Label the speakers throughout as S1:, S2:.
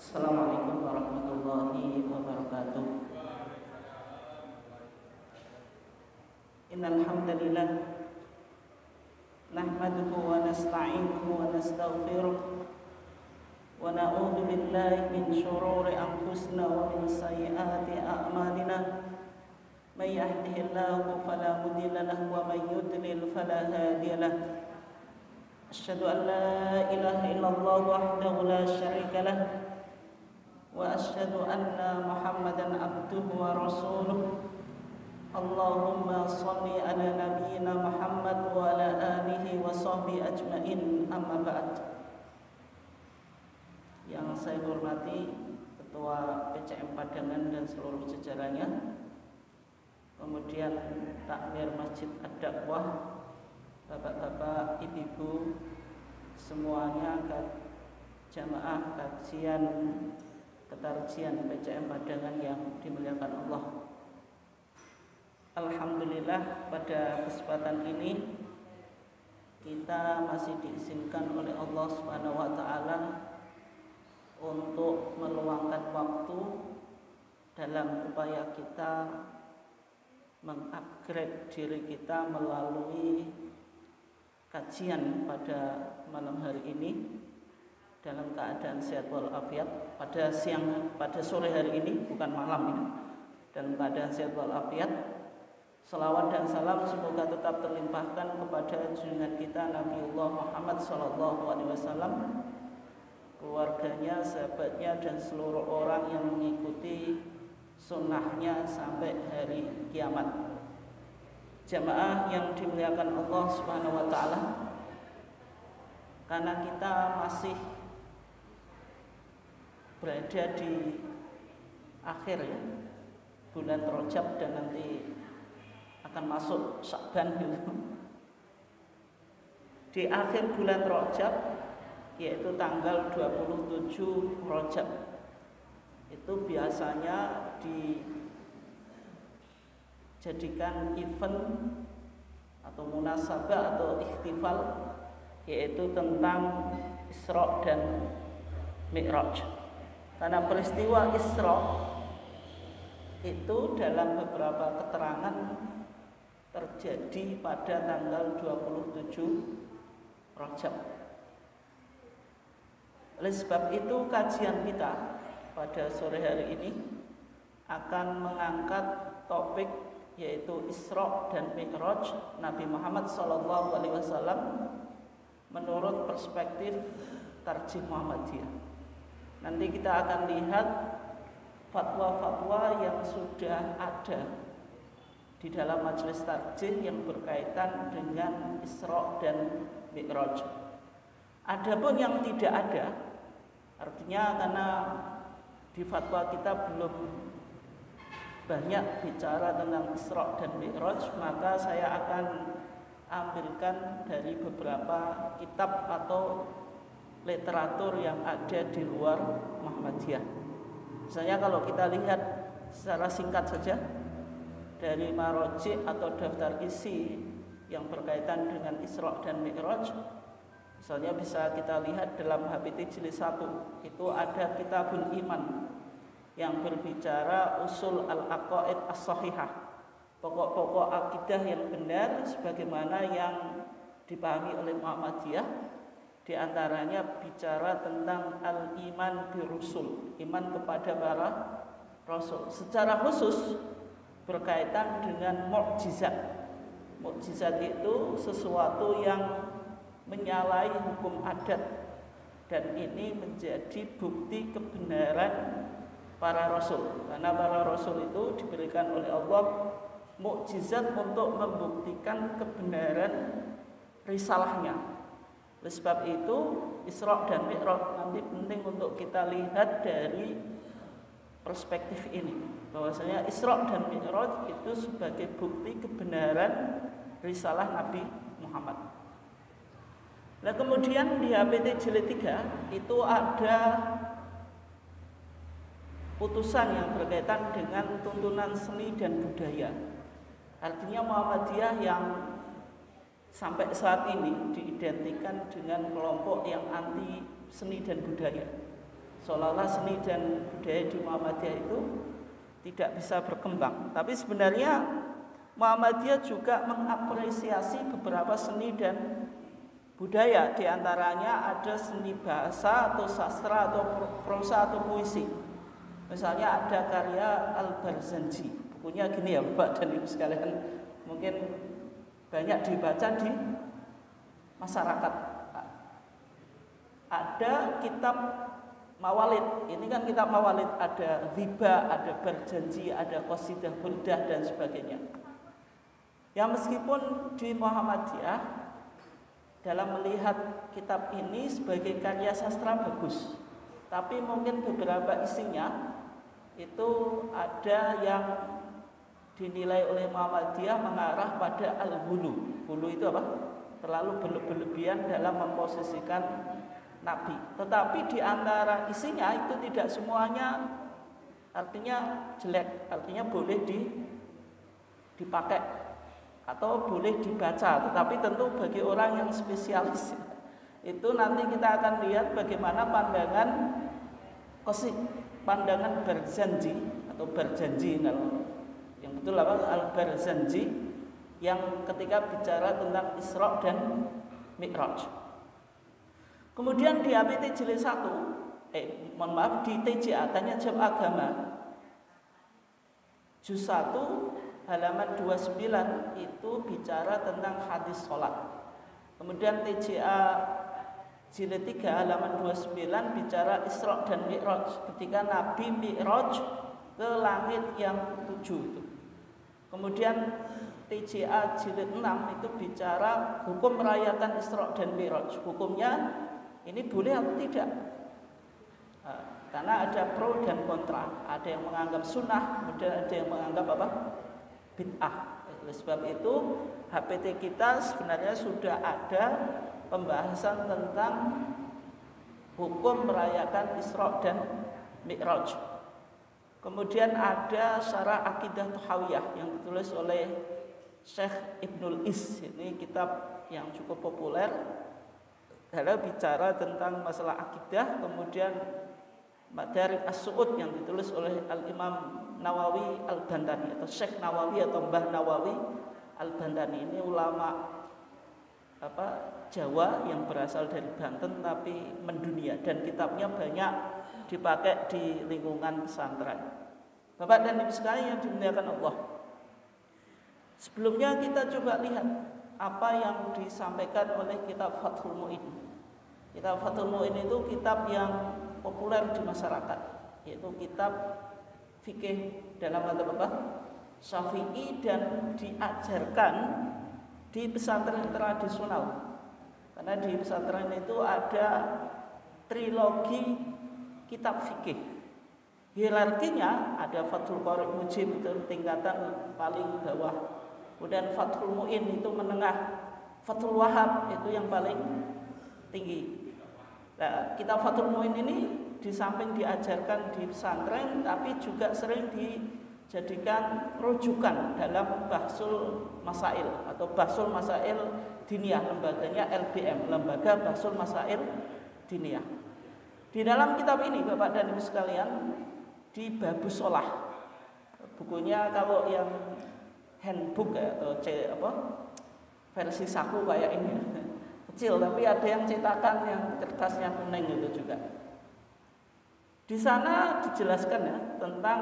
S1: Assalamualaikum warahmatullahi wabarakatuh. Innal hamdalillah nahmaduhu wa nasta'inuhu wa nastaghfiruh wa na'udzu billahi min shururi anfusina wa min sayyiati a'malina. May yahdihillahu fala mudilla lahu wa may yudlil fala hadiya lahu. Asyhadu an la ilaha illallah wahdahu la syarika lahu wa asyhadu anna Muhammadan abduhu wa rasuluh. Allahumma shalli ala nabiyyina Muhammad wa ala alihi wa sahbihi ajmain, amma ba'd. Yang saya hormati Ketua PCM Padangan dan seluruh jajarannya, kemudian Takmir Masjid Ad-Dakwah, bapak-bapak, ibu-ibu semuanya, jamaah kajian ketarjian PCM Padangan yang dimuliakan Allah. Alhamdulillah, pada kesempatan ini kita masih diizinkan oleh Allah Subhanahu wa taala untuk meluangkan waktu dalam upaya kita mengupgrade diri kita melalui kajian pada malam hari ini dalam keadaan sehat walafiat. Pada sore hari ini, bukan malam ini, dalam keadaan sehat walafiat. Salawat dan salam semoga tetap terlimpahkan kepada junjungan kita Nabiullah Muhammad SAW, keluarganya, sahabatnya, dan seluruh orang yang mengikuti sunnahnya sampai hari kiamat. Jamaah yang dimuliakan Allah Subhanahu wa taala, karena kita masih berada di akhir bulan Rajab dan nanti akan masuk Sya'ban di akhir bulan Rajab, yaitu tanggal 27 Rajab. Itu biasanya dijadikan event atau munasabah atau ikhtifal, yaitu tentang Isra dan Mi'raj. Karena peristiwa Isra itu dalam beberapa keterangan terjadi pada tanggal 27 Rajab. Oleh sebab itu kajian kita pada sore hari ini akan mengangkat topik yaitu Isra dan Mi'raj Nabi Muhammad SAW menurut perspektif Tarjih Muhammadiyah. Nanti kita akan lihat fatwa-fatwa yang sudah ada di dalam majelis tarjih yang berkaitan dengan Isra dan Mi'raj. Adapun yang tidak ada, artinya karena di fatwa kita belum banyak bicara tentang Isra dan Mi'raj, maka saya akan ambilkan dari beberapa kitab atau literatur yang ada di luar Muhammadiyah. Misalnya kalau kita lihat secara singkat saja dari Maraji' atau daftar isi yang berkaitan dengan Isra dan Mi'raj, misalnya bisa kita lihat dalam HPT jilid 1, itu ada Kitabul Iman yang berbicara usul al-aqaid as-sahihah, pokok-pokok akidah yang benar sebagaimana yang dipahami oleh Muhammadiyah. Di antaranya bicara tentang al-iman birusul, iman kepada para rasul. Secara khusus berkaitan dengan mukjizat. Mukjizat itu sesuatu yang menyalahi hukum adat, dan ini menjadi bukti kebenaran para rasul. Karena para rasul itu diberikan oleh Allah mukjizat untuk membuktikan kebenaran risalahnya. Oleh sebab itu Isra dan Mi'raj nanti penting untuk kita lihat dari perspektif ini, bahwasanya Isra dan Mi'raj itu sebagai bukti kebenaran risalah Nabi Muhammad. Nah, kemudian di HPT jilid 3 itu ada putusan yang berkaitan dengan tuntunan seni dan budaya. Artinya Muhammadiyah yang sampai saat ini diidentikan dengan kelompok yang anti seni dan budaya. seolah-olah seni dan budaya di Muhammadiyah itu tidak bisa berkembang. Tapi sebenarnya Muhammadiyah juga mengapresiasi beberapa seni dan budaya. Di antaranya ada seni bahasa atau sastra atau prosa atau puisi. Misalnya ada karya Al-Barzanji. Bukunya gini ya Bapak dan Ibu sekalian, mungkin banyak dibaca di masyarakat. Ada kitab Mawalid, ini kan kitab Mawalid, ada riba, ada berjanji, ada qasidah burdah dan sebagainya. Ya meskipun di Muhammadiyah dalam melihat kitab ini sebagai karya sastra bagus, tapi mungkin beberapa isinya itu ada yang dinilai oleh Muhammadiyah mengarah pada al-ghulu. Ghulu itu apa? Terlalu berlebihan dalam memposisikan Nabi. Tetapi di antara isinya itu tidak semuanya artinya jelek, artinya boleh dipakai atau boleh dibaca. Tetapi tentu bagi orang yang spesialis itu nanti kita akan lihat bagaimana pandangan Barzanji atau berjanji, kalau yang betul apa, Al-Barzanji, yang ketika bicara tentang Isra dan Mi'raj. Kemudian di APT jilid 1, di TJA Tanya Jawab Agama juz 1 halaman 29 itu bicara tentang hadis sholat. Kemudian TJA jilid 3 halaman 29 bicara Isra dan Mi'raj, ketika Nabi Mi'raj ke langit yang 7 itu. Kemudian TJA jilid 6 itu bicara hukum merayakan Isra dan Mi'raj. Hukumnya ini boleh atau tidak? Karena ada pro dan kontra. Ada yang menganggap sunnah, kemudian ada yang menganggap apa? Bid'ah. Oleh sebab itu HPT kita sebenarnya sudah ada pembahasan tentang hukum merayakan Isra dan Mi'raj. Kemudian ada Syarah Aqidah Tahawiyah yang ditulis oleh Syekh Ibnul Is. Ini kitab yang cukup populer dalam bicara tentang masalah akidah. Kemudian Madarik As-Su'ud yang ditulis oleh Al-Imam Nawawi Al-Bantani atau Syekh Nawawi atau Mbah Nawawi Al-Bantani. Ini ulama Jawa yang berasal dari Banten tapi mendunia, dan kitabnya banyak dipakai di lingkungan pesantren. Bapak dan Ibu sekalian yang dimuliakan Allah, sebelumnya kita coba lihat apa yang disampaikan oleh kitab Fathul Mu'in. Kitab Fathul Mu'in itu kitab yang populer di masyarakat, yaitu kitab fikih dalam mazhab Syafi'i, dan diajarkan di pesantren tradisional. Karena di pesantren itu ada trilogi kitab fikih. Hierarkinya ada Fathul Qari Mujib itu tingkatan paling bawah. Kemudian Fathul Mu'in itu menengah, Fathul Wahab itu yang paling tinggi. Nah, kitab Fathul Mu'in ini di samping diajarkan di pesantren, tapi juga sering dijadikan rujukan dalam Bahsul Masail atau Bahsul Masail Diniyah, lembaganya LBM, Lembaga Bahsul Masail Diniyah. Di dalam kitab ini Bapak dan Ibu sekalian, di Babus Sholah, bukunya kalau yang handbook atau versi saku kayak ini kecil, tapi ada yang cetakan yang kertasnya kuning itu juga. Di sana dijelaskan ya tentang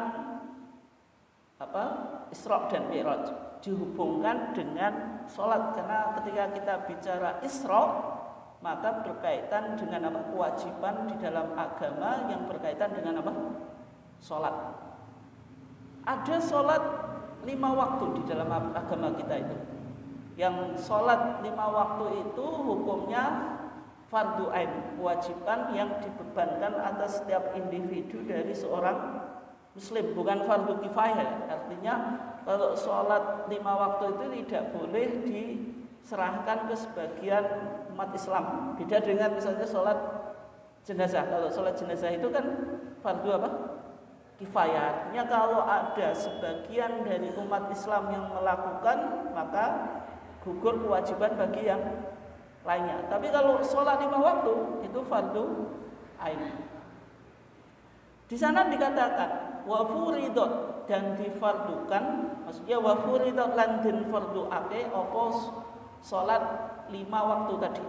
S1: Isra dan Mi'raj, dihubungkan dengan sholat, karena ketika kita bicara Isra maka berkaitan dengan kewajiban di dalam agama yang berkaitan dengan sholat. Ada sholat 5 waktu di dalam agama kita itu. Yang sholat 5 waktu itu hukumnya fardu ain, kewajiban yang dibebankan atas setiap individu dari seorang muslim, bukan fardu kifayah. Artinya kalau sholat 5 waktu itu tidak boleh diserahkan ke sebagian umat Islam. Beda dengan misalnya sholat jenazah. Kalau sholat jenazah itu kan fardu kifayah. Artinya kalau ada sebagian dari umat Islam yang melakukan, maka gugur kewajiban bagi yang lainnya. Tapi kalau sholat 5 waktu itu fardu ain. Di sana dikatakan wa furidot, dan difardukan, maksudnya wa furidot lan den farduake apa salat 5 waktu tadi.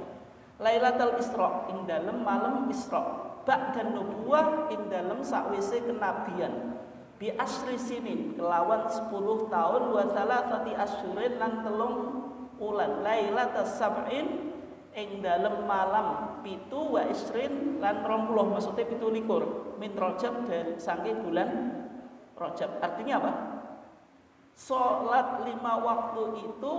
S1: Lailatul Isra, ing dalem malam Isra, ba'dan nubuwah, ing dalem sakwise kenabian, bi asri sinin, kelawan 10 tahun, wa salasati asyurin lan 3 bulan, lailatus sab'in, ing dalem malam 7 wa isrin lan 20, maksudnya 17 min Rajab, dari saking bulan Rajab. Artinya apa? Salat 5 waktu itu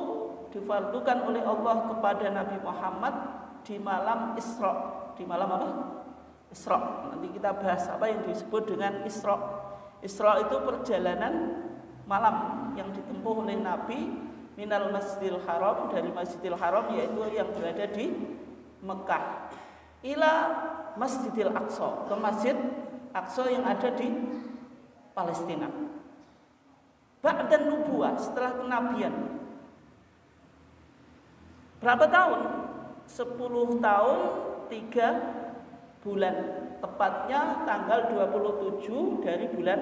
S1: difardukan oleh Allah kepada Nabi Muhammad di malam Isra. Di malam apa? Isra. Nanti kita bahas apa yang disebut dengan Isra. Isra itu perjalanan malam yang ditempuh oleh Nabi minal Masjidil Haram, dari Masjidil Haram yaitu yang berada di Mekah, ila Masjidil Aqsa, ke Masjid Aqsa yang ada di Palestina. Ba'dan nubuwah, setelah kenabian. Berapa tahun? 10 tahun 3 bulan. Tepatnya tanggal 27 dari bulan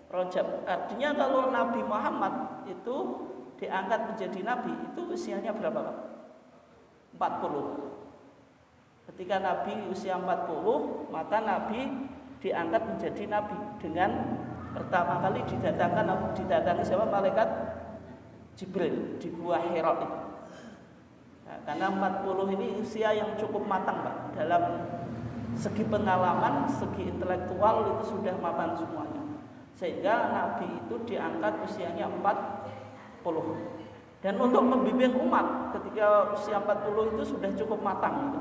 S1: Rajab. Artinya kalau Nabi Muhammad itu diangkat menjadi nabi, itu usianya berapa, Pak? 40. Ketika Nabi usia 40, maka Nabi diangkat menjadi nabi dengan pertama kali didatangi siapa? Malaikat Jibril di Gua Hira. Nah, karena 40 ini usia yang cukup matang, Pak. Dalam segi pengalaman, segi intelektual itu sudah mapan semuanya. Sehingga Nabi itu diangkat usianya 40. Dan untuk membimbing umat ketika usia 40 itu sudah cukup matang gitu.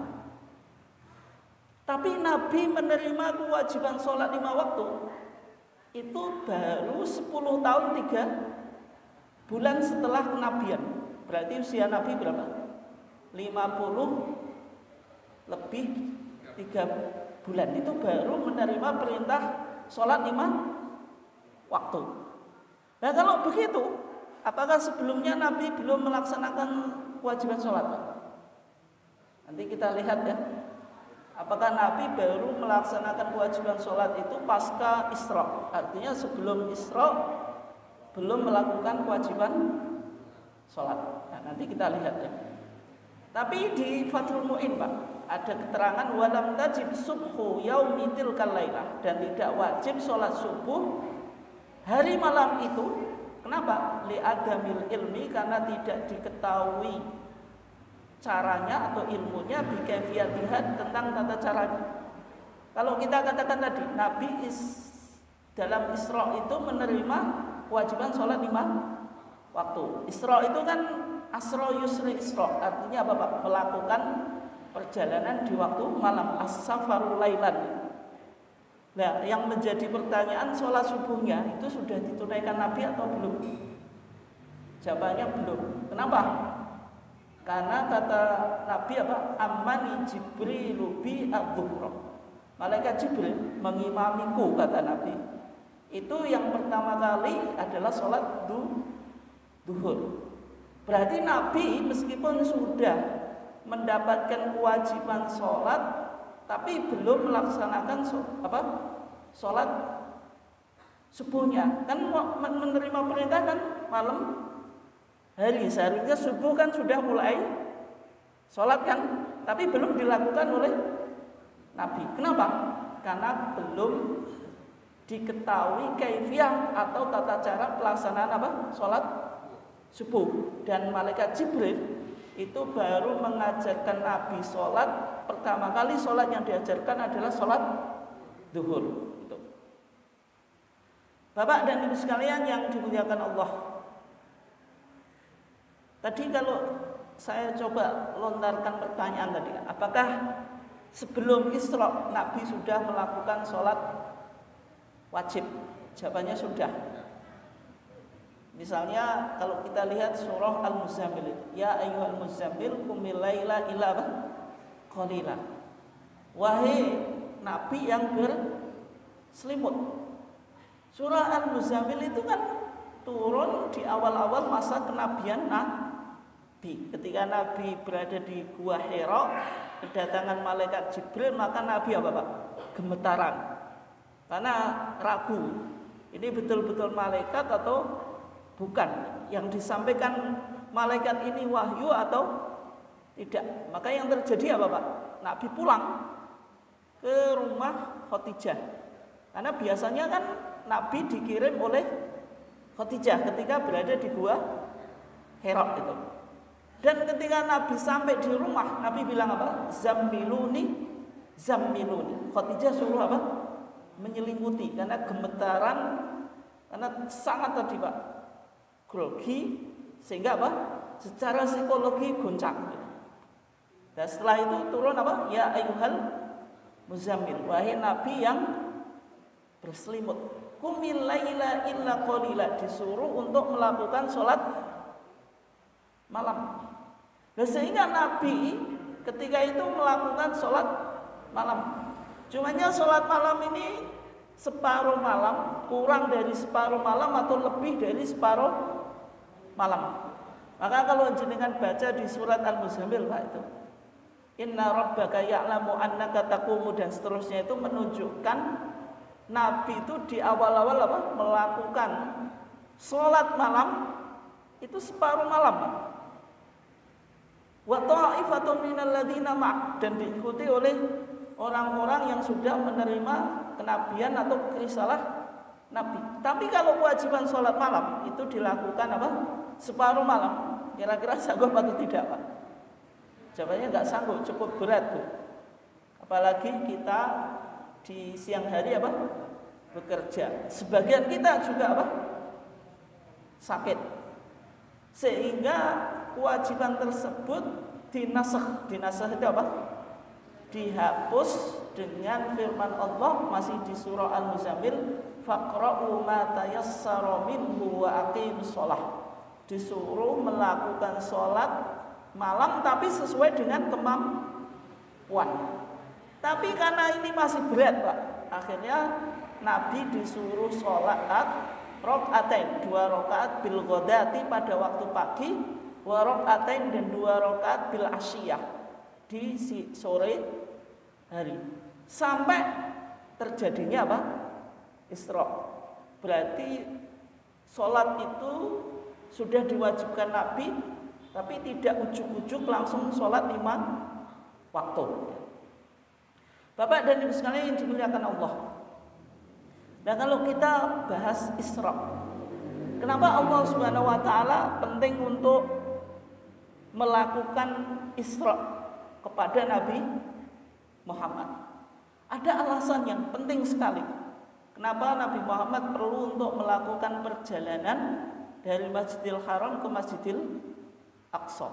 S1: Tapi Nabi menerima kewajiban sholat 5 waktu itu baru 10 tahun 3 bulan setelah kenabian. Berarti usia Nabi berapa? 50 lebih 3 bulan. Itu baru menerima perintah sholat 5 waktu. Nah kalau begitu, apakah sebelumnya Nabi belum melaksanakan kewajiban sholat? Nanti kita lihat ya. Apakah Nabi baru melaksanakan kewajiban sholat itu pasca Isra? Artinya sebelum Isra belum melakukan kewajiban sholat. Nah, nanti kita lihat ya. Tapi di Fathul Mu'in, Pak, ada keterangan walam tajib subhu yaumi tilkal lailah, dan tidak wajib sholat subuh hari malam itu. Kenapa? Li adamil ilmi, karena tidak diketahui caranya atau ilmunya, bikaifiyatiha, tentang tata caranya. Kalau kita katakan tadi Nabi dalam Isra itu menerima kewajiban sholat 5 waktu. Isra itu kan asra yusri isra, artinya apa, Pak? Melakukan perjalanan di waktu malam, as-safaru lailan. Nah, yang menjadi pertanyaan, sholat subuhnya itu sudah ditunaikan Nabi atau belum? Jawabannya belum. Kenapa? Karena kata Nabi apa? Amani Jibrilu bi adzuhra. Malaikat Jibril mengimamiku, kata Nabi. Itu yang pertama kali adalah sholat duhur. Berarti Nabi meskipun sudah mendapatkan kewajiban sholat, tapi belum melaksanakan sholat subuhnya. Kan menerima perintah kan malam hari, seharusnya subuh kan sudah mulai sholat kan, tapi belum dilakukan oleh Nabi. Kenapa? Karena belum diketahui kaifiyah atau tata cara pelaksanaan apa? Sholat subuh. Dan malaikat Jibril itu baru mengajarkan Nabi sholat. Pertama kali sholat yang diajarkan adalah sholat zuhur. Bapak dan Ibu sekalian yang dimuliakan Allah, tadi kalau saya coba lontarkan pertanyaan tadi, apakah sebelum Isra Nabi sudah melakukan sholat wajib? Jawabannya sudah. Misalnya kalau kita lihat surah Al-Muzammil, ya ayyuhal muzammil qumil laila illa qalila. Wahai Nabi yang berselimut. Surah Al-Muzammil itu kan turun di awal-awal masa kenabian Nabi. Ketika Nabi berada di Gua Hira, kedatangan malaikat Jibril, maka Nabi apa, Pak? Gemetaran. Karena ragu, ini betul-betul malaikat atau bukan. Yang disampaikan malaikat ini wahyu atau tidak. Maka yang terjadi apa Pak? Nabi pulang ke rumah Khadijah. Karena biasanya kan Nabi dikirim oleh Khadijah ketika berada di gua Hira itu. Dan ketika Nabi sampai di rumah, Nabi bilang apa? Zammiluni, zammiluni. Khadijah suruh apa? Menyelimuti karena gemetaran, karena sangat tadi Pak grogi, sehingga apa? Secara psikologi goncang. Dan setelah itu turun apa? Ya ayyuhal muzammil, wahai Nabi yang berselimut. Qumil laila illa qalila, disuruh untuk melakukan sholat malam. Dan sehingga Nabi ketika itu melakukan sholat malam. Cumannya sholat malam ini separuh malam, kurang dari separuh malam atau lebih dari separuh malam. Maka kalau jenengan baca di surat Al-Muzammil Pak itu, Inna rabbaka ya'lamu annaka taqumu dan seterusnya, itu menunjukkan Nabi itu di awal-awal apa? Melakukan sholat malam itu separuh malam. Wa ta'ifatun minal ladzina ma', dan diikuti oleh orang-orang yang sudah menerima kenabian atau risalah Nabi. Tapi kalau kewajiban sholat malam itu dilakukan apa? Separuh malam. Kira-kira sanggup atau tidak Pak? Jawabannya nggak sanggup, cukup berat Bu. Apalagi kita di siang hari apa? Bekerja. Sebagian kita juga apa? Sakit. Sehingga kewajiban tersebut dinasakh. Dinasakh itu apa? Dihapus dengan firman Allah masih di surah Al-Muzammil, faqra'u ma tayassara minhu wa aqimus shalah. Disuruh melakukan sholat malam tapi sesuai dengan kemampuan. Tapi karena ini masih berat Pak, akhirnya Nabi disuruh sholat rokaatain, 2 rakaat bil ghadati pada waktu pagi, wa rokaatain dan 2 rakaat bil asyiyah di sore hari. Sampai terjadinya apa? Isra. Berarti sholat itu sudah diwajibkan Nabi, tapi tidak ujuk-ujuk langsung sholat 5 waktu. Bapak dan Ibu sekalian yang dimuliakan Allah. Dan kalau kita bahas Isra, kenapa Allah Subhanahu wa taala penting untuk melakukan Isra kepada Nabi Muhammad? Ada alasan yang penting sekali. Kenapa Nabi Muhammad perlu untuk melakukan perjalanan dari Masjidil Haram ke Masjidil Aqsa?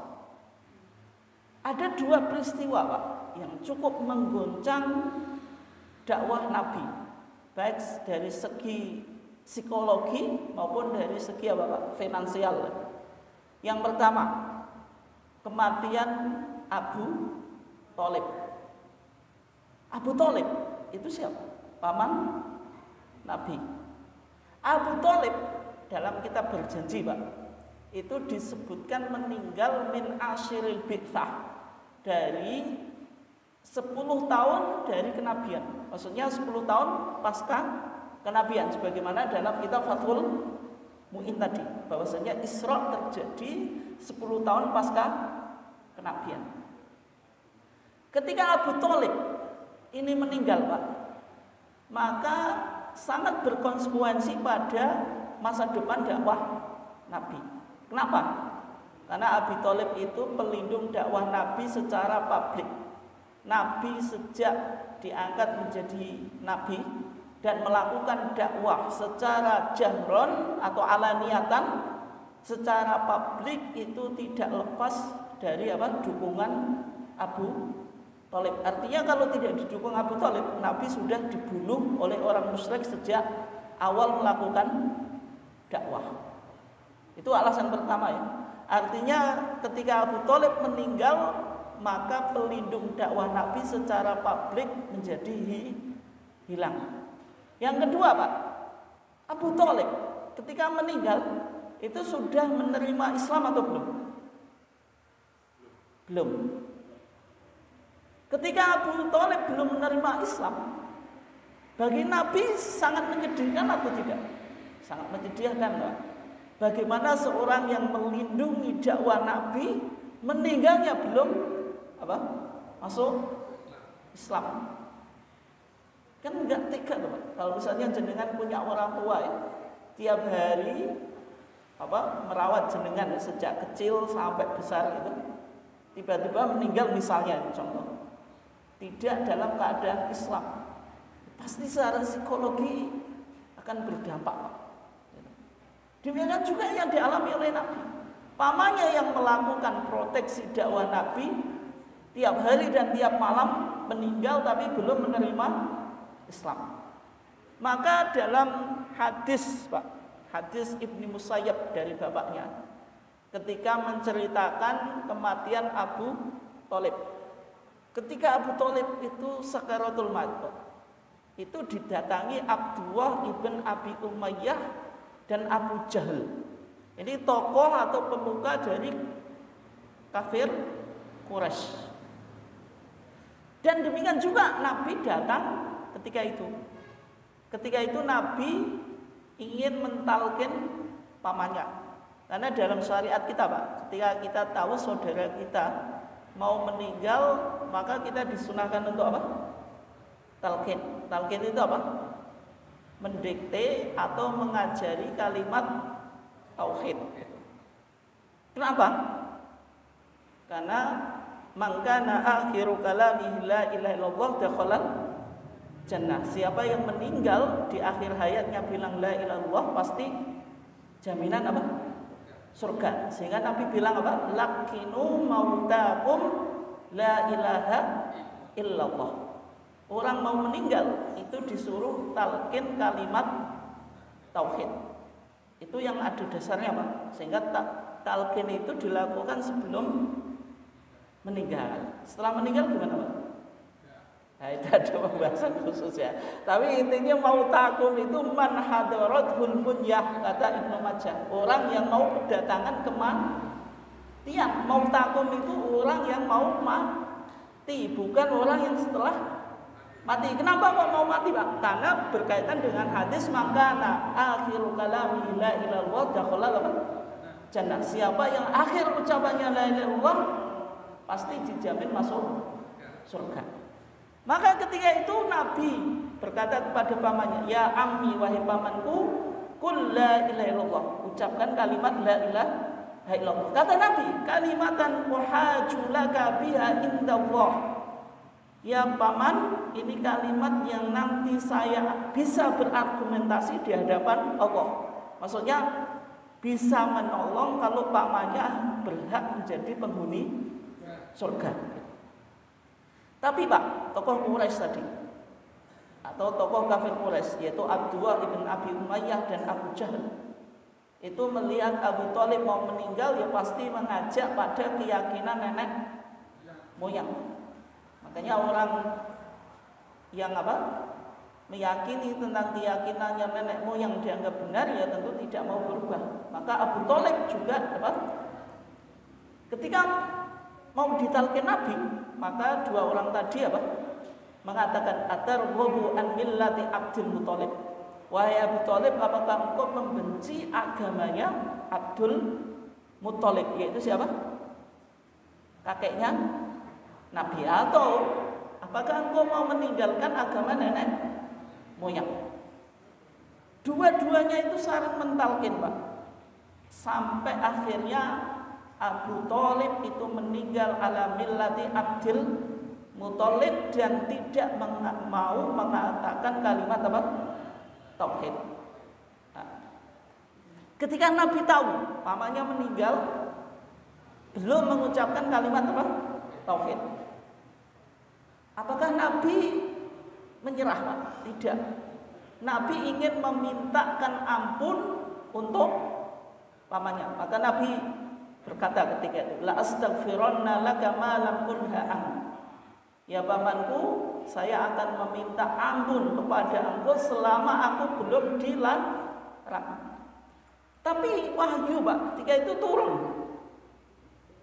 S1: Ada 2 peristiwa Pak yang cukup menggoncang dakwah Nabi, baik dari segi psikologi maupun dari segi apa Pak? Finansial. Yang pertama, kematian Abu Thalib. Abu Thalib itu siapa? Paman Nabi. Abu Thalib dalam kitab Berjanji Pak, itu disebutkan meninggal min asyiril bi'tsah, dari 10 tahun dari kenabian. Maksudnya 10 tahun pasca kenabian, sebagaimana dalam kitab Fathul Mu'in tadi, bahwasanya Isra terjadi 10 tahun pasca kenabian. Ketika Abu Thalib ini meninggal Pak, maka sangat berkonsekuensi pada masa depan dakwah Nabi. Kenapa? Karena Abu Thalib itu pelindung dakwah Nabi secara publik. Nabi sejak diangkat menjadi Nabi dan melakukan dakwah secara jahron atau alaniatan, secara publik, itu tidak lepas dari apa? Dukungan Abu Thalib. Artinya kalau tidak didukung Abu Thalib, Nabi sudah dibunuh oleh orang musyrik sejak awal melakukan dakwah. Itu alasan pertama ya. Artinya ketika Abu Thalib meninggal, maka pelindung dakwah Nabi secara publik menjadi hilang. Yang kedua Pak, Abu Thalib ketika meninggal itu sudah menerima Islam atau belum? Belum. Ketika Abu Thalib belum menerima Islam, Bagi Nabi sangat menyedihkan atau tidak? Sangat menyedihkan, Pak. Bagaimana seorang yang melindungi dakwah Nabi meninggalnya belum masuk Islam. Kan enggak tega tuh, Pak. Kalau misalnya jenengan punya orang tua ya, tiap hari merawat jenengan ya, sejak kecil sampai besar gitu, tiba-tiba meninggal misalnya, contoh, tidak dalam keadaan Islam, pasti secara psikologi akan berdampak. Demikian juga yang dialami oleh Nabi. Pamannya yang melakukan proteksi dakwah Nabi tiap hari dan tiap malam meninggal tapi belum menerima Islam. Maka dalam hadis, Pak, hadis Ibnu Musayyab dari bapaknya, ketika menceritakan kematian Abu Thalib. Ketika Abu Thalib itu sakaratul maut, itu didatangi Abdullah ibn Abi Umayyah dan Abu Jahal. Ini tokoh atau pemuka dari kafir Quraisy. Dan demikian juga Nabi datang ketika itu. Ketika itu Nabi ingin mentalkin pamannya. Karena dalam syariat kita, Pak, ketika kita tahu saudara kita mau meninggal, maka kita disunahkan untuk apa? Talqin. Talqin itu apa? Mendikte atau mengajari kalimat tauhid. Kenapa? Karena mangkana akhiru kalamihi la ilaha illallah dakhala jannah. Siapa yang meninggal di akhir hayatnya bilang la ilaha illallah, pasti jaminan apa? Surga. Sehingga Nabi bilang apa? Laqinu mautakum la ilaha illallah. Orang mau meninggal itu disuruh talqin kalimat tauhid. Itu yang ada dasarnya, Pak. Sehingga talqin itu dilakukan sebelum meninggal. Setelah meninggal gimana, Pak? Nah, itu ada pembahasan khusus ya. Tapi intinya mautakum itu man hadaratul munyah, kata Ibnu Majah. Orang yang mau kedatangan kematian. Mautakum itu orang yang mau mati, bukan orang yang setelah mati. Kenapa kok mau mati, Pak? Karena berkaitan dengan hadis mangkana akhirul kalami la ilaha illallah dakhala jannah. Siapa yang akhir ucapannya la ilaha illallah pasti dijamin masuk surga. Maka ketika itu Nabi berkata kepada pamannya, ya ammi, wahai pamanku, qul la ilaha illallah, ucapkan kalimat la ilaha illallah. Kata Nabi, kalimatan uhajulaka biha indallah. Ya paman, ini kalimat yang nanti saya bisa berargumentasi di hadapan Allah. Maksudnya bisa menolong kalau pamannya berhak menjadi penghuni surga. Tapi Pak, tokoh Quraisy tadi atau tokoh kafir Quraisy, yaitu Abdullah ibn Abi Umayyah dan Abu Jahal, itu melihat Abu Thalib mau meninggal, ya pasti mengajak pada keyakinan nenek moyang. Makanya orang yang meyakini tentang keyakinannya nenek moyang dianggap benar, ya tentu tidak mau berubah. Maka Abu Thalib juga ketika mau ditalqin Nabi, maka dua orang tadi mengatakan atarghabu an millati Abdul Muthalib. Wahai Abu Thalib, apakah engkau membenci agamanya Abdul Muthalib, yaitu siapa? Kakeknya Nabi. Atau apakah engkau mau meninggalkan agama nenek moyang? Dua-duanya itu saling mentalkin, Pak. Sampai akhirnya Abu Thalib itu meninggal ala millati Abdul Muthalib dan tidak mau mengatakan kalimat tauhid. Nah, ketika Nabi tahu pamannya meninggal belum mengucapkan kalimat tauhid, apakah Nabi menyerah, Pak? Tidak. Nabi ingin memintakan ampun untuk pamannya. Maka Nabi berkata ketika itu, la astaghfiranna laka ma lam unha an. Ya pamanku, saya akan meminta ampun kepada engkau selama aku belum dilarang. Tapi wahyu, Pak, ketika itu turun.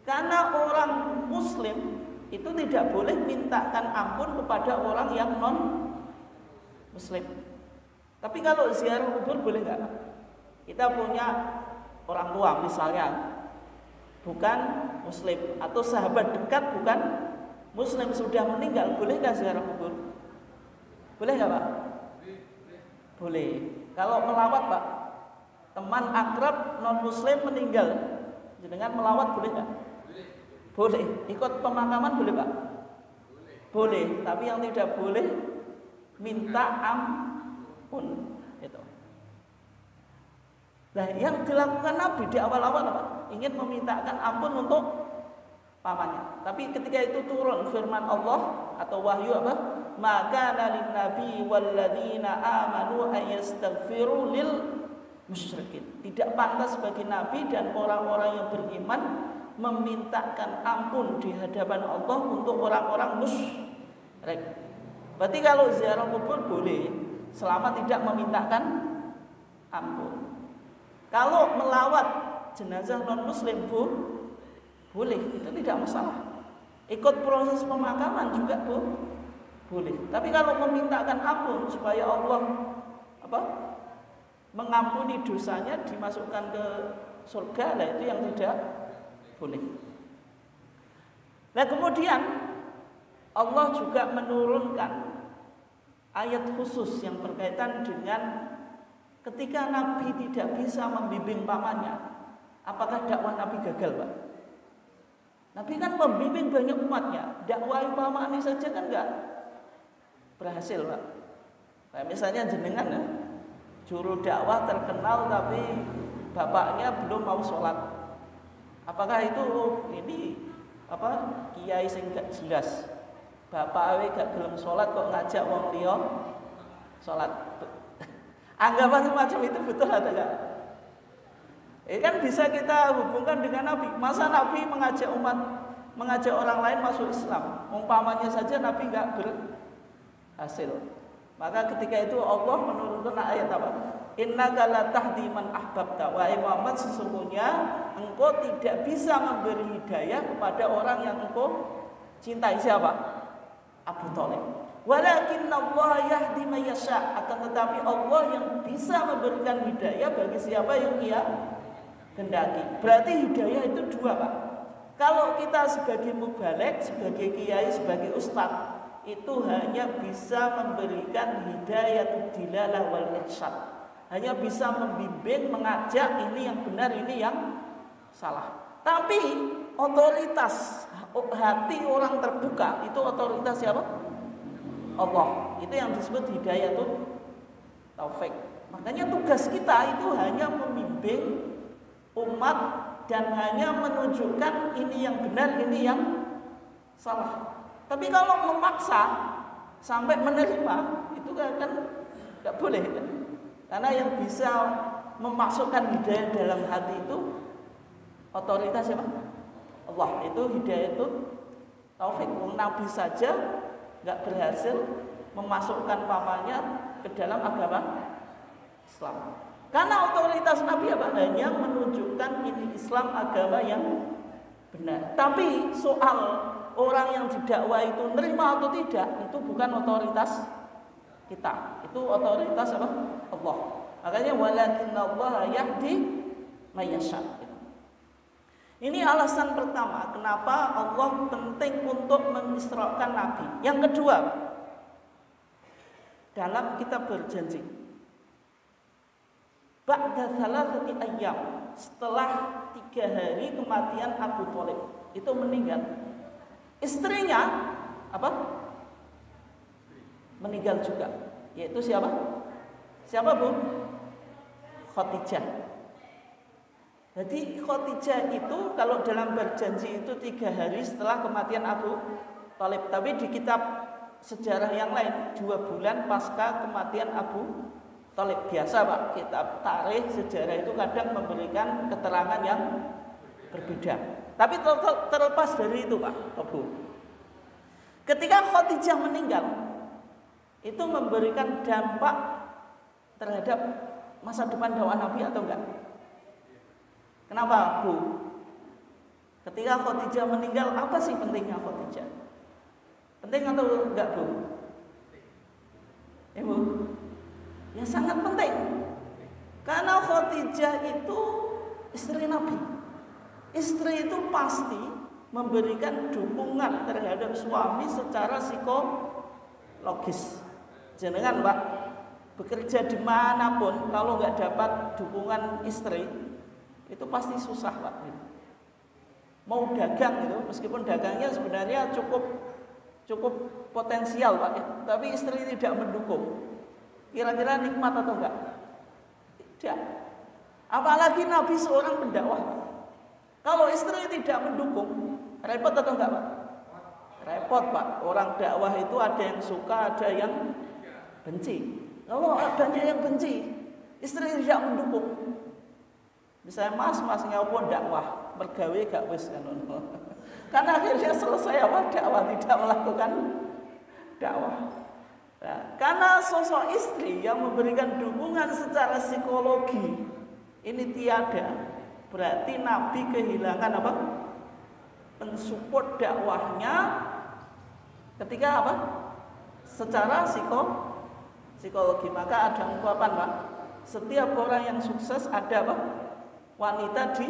S1: Karena orang muslim itu tidak boleh mintakan ampun kepada orang yang non Muslim. Tapi kalau ziarah kubur boleh nggak? Kita punya orang tua misalnya bukan Muslim atau sahabat dekat bukan Muslim sudah meninggal, bolehkah ziarah kubur? Boleh nggak Pak? Boleh. Kalau melawat Pak, teman akrab non Muslim meninggal, dengan melawat boleh nggak? Boleh. Ikut pemakaman boleh Pak? Boleh. Tapi yang tidak boleh minta ampun. Itu. Nah, yang dilakukan Nabi di awal-awal apa? Ingin memintakan ampun untuk pamannya. Tapi ketika itu turun firman Allah atau wahyu apa? Maka lin nabi walladzina amanu ayastaghfiru lil musyrikin. Tidak pantas bagi nabi dan orang-orang yang beriman memintakan ampun di hadapan Allah untuk orang-orang musyrik. Berarti kalau ziarah kubur boleh selama tidak memintakan ampun. Kalau melawat jenazah non muslim boleh, itu tidak masalah. Ikut proses pemakaman juga boleh. Tapi kalau memintakan ampun supaya Allah mengampuni dosanya, dimasukkan ke surga, lah itu yang tidak boleh. Nah kemudian Allah juga menurunkan ayat khusus yang berkaitan dengan ketika Nabi tidak bisa membimbing pamannya, apakah dakwah Nabi gagal Pak? Nabi kan membimbing banyak umatnya, dakwah pamannya saja kan enggak berhasil Pak. Kayak misalnya jenengan ya, juru dakwah terkenal tapi bapaknya belum mau sholat. Apakah itu kiai sing gak jelas? Bapak awe gak gelem sholat kok ngajak wong liya sholat. Anggapan semacam itu betul atau enggak? Kan bisa kita hubungkan dengan Nabi. Masa Nabi mengajak orang lain masuk Islam? Umpamanya saja Nabi enggak berhasil. Maka ketika itu Allah menurunkan ayat apa? Innaka la tahdi man ahbabta. Wahai Muhammad, sesungguhnya engkau tidak bisa memberi hidayah kepada orang yang engkau cintai. Siapa? Abu Thalib. Walakinna Allah yahdi may yasha. Akan tetapi Allah yang bisa memberikan hidayah bagi siapa yang Ia kehendaki. Berarti hidayah itu dua Pak. Kalau kita sebagai mubaligh, sebagai kiai, sebagai ustadz, itu hanya bisa memberikan hidayah dilalah wal irsyad. Hanya bisa membimbing, mengajak ini yang benar, ini yang salah. Tapi otoritas hati orang terbuka itu otoritas siapa? Allah. Itu yang disebut hidayah itu taufik. Makanya tugas kita itu hanya membimbing umat dan hanya menunjukkan ini yang benar, ini yang salah. Tapi kalau memaksa sampai menerima itu kan tidak boleh kan? Karena yang bisa memasukkan hidayah dalam hati itu otoritas siapa? Allah. Itu hidayah itu taufik. Nabi saja nggak berhasil memasukkan pamannya ke dalam agama Islam. Karena otoritas Nabi apa? Hanya menunjukkan ini Islam agama yang benar. Tapi soal orang yang didakwa itu nerima atau tidak, itu bukan otoritas kita. Itu otoritas apa? Allah. Makanya walakinnallaha yahdi may yasha. Ini alasan pertama kenapa Allah penting untuk mengisrakan Nabi. Yang kedua, dalam kitab berjanji, ba'da thalathati ayyam, setelah 3 hari kematian Abu Thalib, itu meninggal. Istrinya apa? Meninggal juga. Yaitu siapa? Siapa Bu? Khadijah. Jadi Khadijah itu kalau dalam berjanji itu 3 hari setelah kematian Abu Thalib. Tapi di kitab sejarah yang lain 2 bulan pasca kematian Abu Thalib. Biasa Pak, kitab tarikh sejarah itu kadang memberikan keterangan yang berbeda. Tapi terlepas dari itu Pak Bu, ketika Khadijah meninggal itu memberikan dampak terhadap masa depan dakwah Nabi atau enggak? Kenapa Bu? Ketika Khadijah meninggal, apa sih pentingnya Khadijah? Penting atau enggak Bu? Ibu, ya sangat penting. Karena Khadijah itu istri Nabi. Istri itu pasti memberikan dukungan terhadap suami secara psikologis. Jenengan Pak, bekerja dimanapun kalau nggak dapat dukungan istri itu pasti susah Pak. Mau dagang itu, meskipun dagangnya sebenarnya cukup potensial Pak ya, tapi istri tidak mendukung. Kira-kira nikmat atau enggak? Tidak. Apalagi Nabi seorang pendakwah. Kalau istri tidak mendukung, repot atau enggak Pak? Repot Pak. Orang dakwah itu ada yang suka, ada yang benci. Kalau banyak yang benci, istri tidak mendukung. Misalnya mas ngapa dakwah, mergawe gak wis kan. Karena akhirnya selesai apa dakwah, tidak melakukan dakwah. Nah, karena sosok istri yang memberikan dukungan secara psikologi ini tiada, berarti Nabi kehilangan apa? Mensupport dakwahnya ketika apa? Secara psikologi. Maka ada ungkapan Pak, setiap orang yang sukses ada apa? Wanita di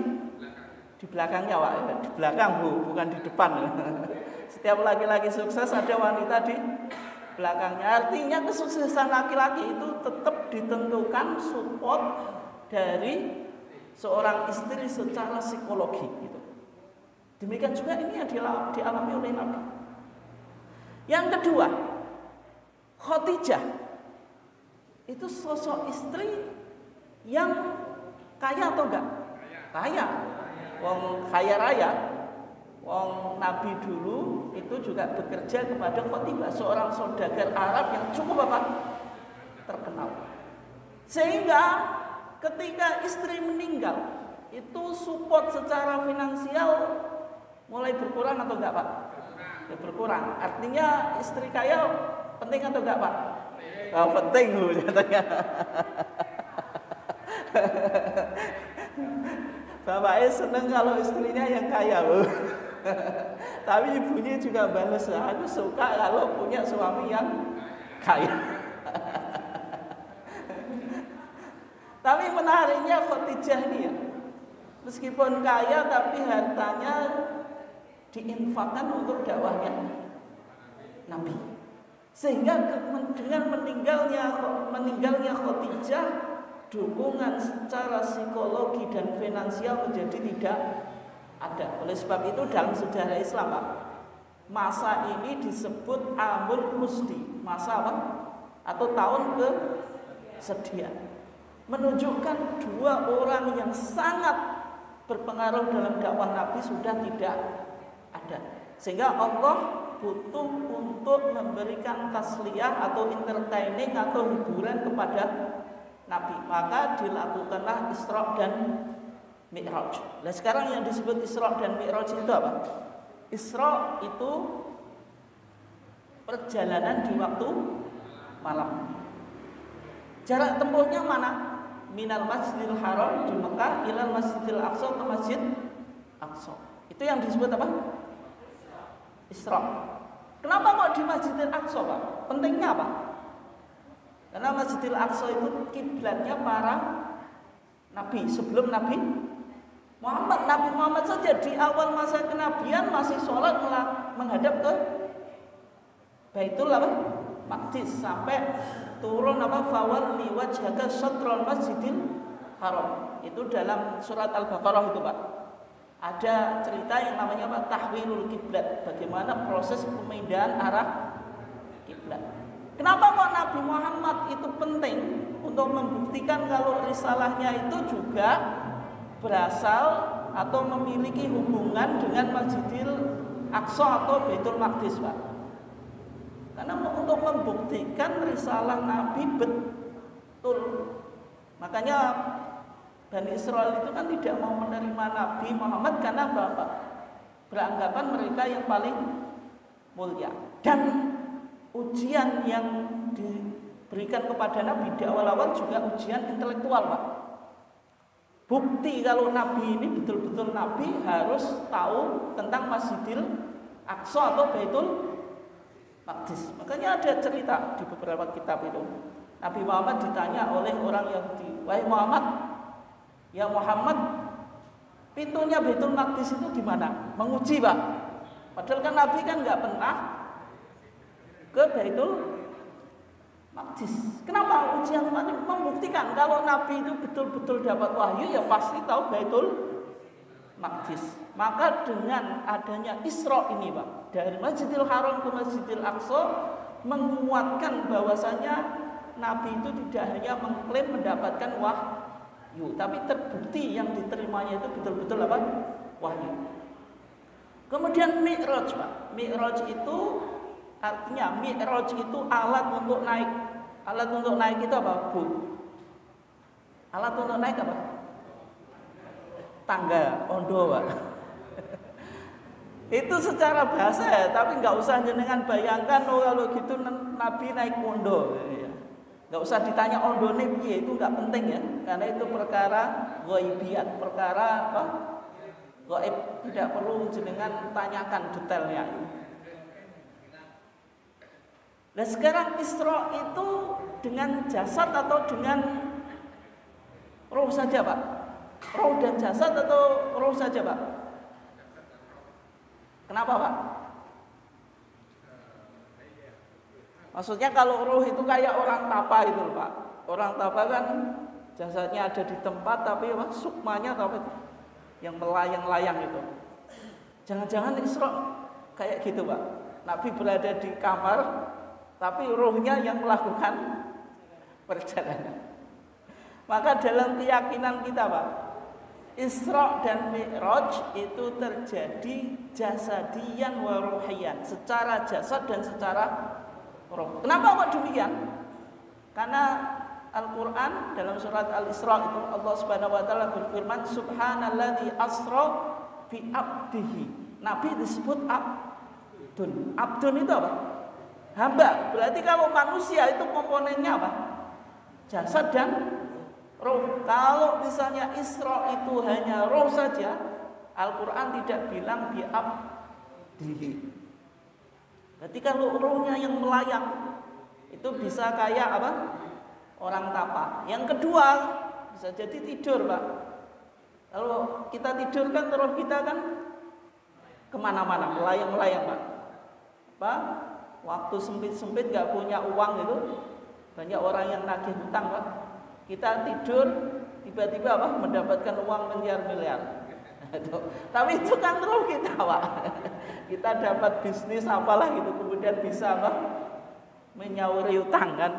S1: belakangnya Pak, di belakang Bu, bukan di depan. Setiap laki-laki sukses ada wanita di belakangnya. Artinya kesuksesan laki-laki itu tetap ditentukan support dari seorang istri secara psikologi gitu. Demikian juga ini yang dialami oleh Nabi. Yang kedua, Khadijah itu sosok istri yang kaya atau enggak? Kaya. Wong kaya raya. Wong Nabi dulu itu juga bekerja kepada Khotibah, seorang saudagar Arab yang cukup apa? Terkenal. Sehingga ketika istri meninggal, itu support secara finansial mulai berkurang atau enggak Pak? Ya berkurang. Artinya istri kaya penting atau enggak Pak? Oh, penting Bu katanya. Bapaknya seneng kalau istrinya yang kaya Bu. Tapi ibunya juga balas, aku suka kalau punya suami yang kaya. Tapi menariknya Khadijah ini ya, meskipun kaya tapi hartanya diinfakkan untuk dakwahnya Nabi. Sehingga dengan meninggalnya Khadijah, dukungan secara psikologi dan finansial menjadi tidak ada. Oleh sebab itu dalam sejarah Islam Pak, masa ini disebut Amul Rusdi, masa apa? Atau tahun kesedihan. Menunjukkan dua orang yang sangat berpengaruh dalam dakwah Nabi sudah tidak ada. Sehingga Allah butuh untuk memberikan tasliyah atau entertaining atau hiburan kepada Nabi. Maka dilakukanlah Isra dan Mi'raj. Nah sekarang yang disebut Isra dan Mi'raj itu apa? Isra itu perjalanan di waktu malam. Jarak tempuhnya mana? Minal Masjidil Haram di Mekah ilal Masjidil Aqsa ke Masjid Aqsa. Itu yang disebut apa? Isra. Kenapa kok di Masjidil Aqsa Pak? Pentingnya apa? Karena Masjidil Aqsa itu kiblatnya para nabi sebelum Nabi Muhammad. Nabi Muhammad saja di awal masa kenabian masih sholat menghadap ke Baitul Maqdis sampai turun fawalli wajhaka syatrul Masjidil Haram. Itu dalam surat Al-Baqarah itu Pak. Ada cerita yang namanya tahwilul kiblat, bagaimana proses pemindahan arah kiblat. Kenapa kok Nabi Muhammad itu penting untuk membuktikan kalau risalahnya itu juga berasal atau memiliki hubungan dengan Masjidil Aqsa atau Baitul Maqdis Pak. Karena untuk membuktikan risalah Nabi betul. Makanya Bani Israel itu kan tidak mau menerima Nabi Muhammad karena Bapak beranggapan mereka yang paling mulia. Dan ujian yang diberikan kepada Nabi di awal-awal juga ujian intelektual Pak. Bukti kalau Nabi ini betul-betul Nabi harus tahu tentang Masjidil Aqsa atau Baitul Maqdis. Makanya ada cerita di beberapa kitab itu. Nabi Muhammad ditanya oleh orang Yahudi, "Wahai Muhammad, ya Muhammad, pintunya Baitul Maqdis itu di mana?" Menguji, Pak. Padahal kan Nabi kan nggak pernah ke Baitul Maqdis. Kenapa ujian membuktikan kalau Nabi itu betul-betul dapat wahyu, ya pasti tahu Baitul Maqdis. Maka dengan adanya Isra ini, Pak, dari Masjidil Haram ke Masjidil Aqsa, menguatkan bahwasanya Nabi itu tidak hanya mengklaim mendapatkan wahyu, tapi terbukti yang diterimanya itu betul-betul apa? Wahyu. Kemudian Mi'raj, Pak. Mi'raj itu artinya Mi'raj itu alat untuk naik. Alat untuk naik itu apa, Bu? Alat untuk naik apa? Tangga, ondo, Pak. Itu secara bahasa ya, tapi nggak usah jenengan bayangkan kalau gitu Nabi naik ondo. Nggak usah ditanya ondone piye, itu nggak penting ya, karena itu perkara ghaibiyat, perkara apa? Gaib, tidak perlu jenengan tanyakan detailnya. Nah sekarang Isra itu dengan jasad atau dengan roh saja, Pak? Roh dan jasad atau roh saja, Pak? Kenapa, Pak? Maksudnya kalau roh itu kayak orang tapa itu, Pak. Orang tapa kan jasadnya ada di tempat, tapi apa? Sukmanya atau apa? Yang melayang-layang itu. Jangan-jangan Isra kayak gitu, Pak. Nabi berada di kamar, tapi rohnya yang melakukan perjalanan. Maka dalam keyakinan kita, Pak, Isra dan Mi'raj itu terjadi jasadiyan wa ruhiyan, secara jasad dan secara roh. Kenapa kok demikian? Karena Al-Quran dalam surat Al-Isra itu Allah Subhanahu wa taala berfirman, Subhanalladzi asra bi abdihi. Nabi disebut abdun. Abdun itu apa? Hamba. Berarti kalau manusia itu komponennya apa? Jasad dan roh. Kalau misalnya Isra itu hanya roh saja, Al-Quran tidak bilang bi abdihi. Berarti kalau rohnya yang melayang, itu bisa kayak apa? Orang tapa. Yang kedua, bisa jadi tidur, Pak. Kalau kita tidur kan roh kita kan kemana-mana, melayang-melayang, Pak. Apa? Waktu sempit-sempit gak punya uang itu, banyak orang yang nagih hutang, Pak. Kita tidur, tiba-tiba apa? Mendapatkan uang miliar-miliar. Tapi itu kan roh kita, Pak. Kita dapat bisnis apalah gitu, kemudian bisa apa? Menyauri utang kan.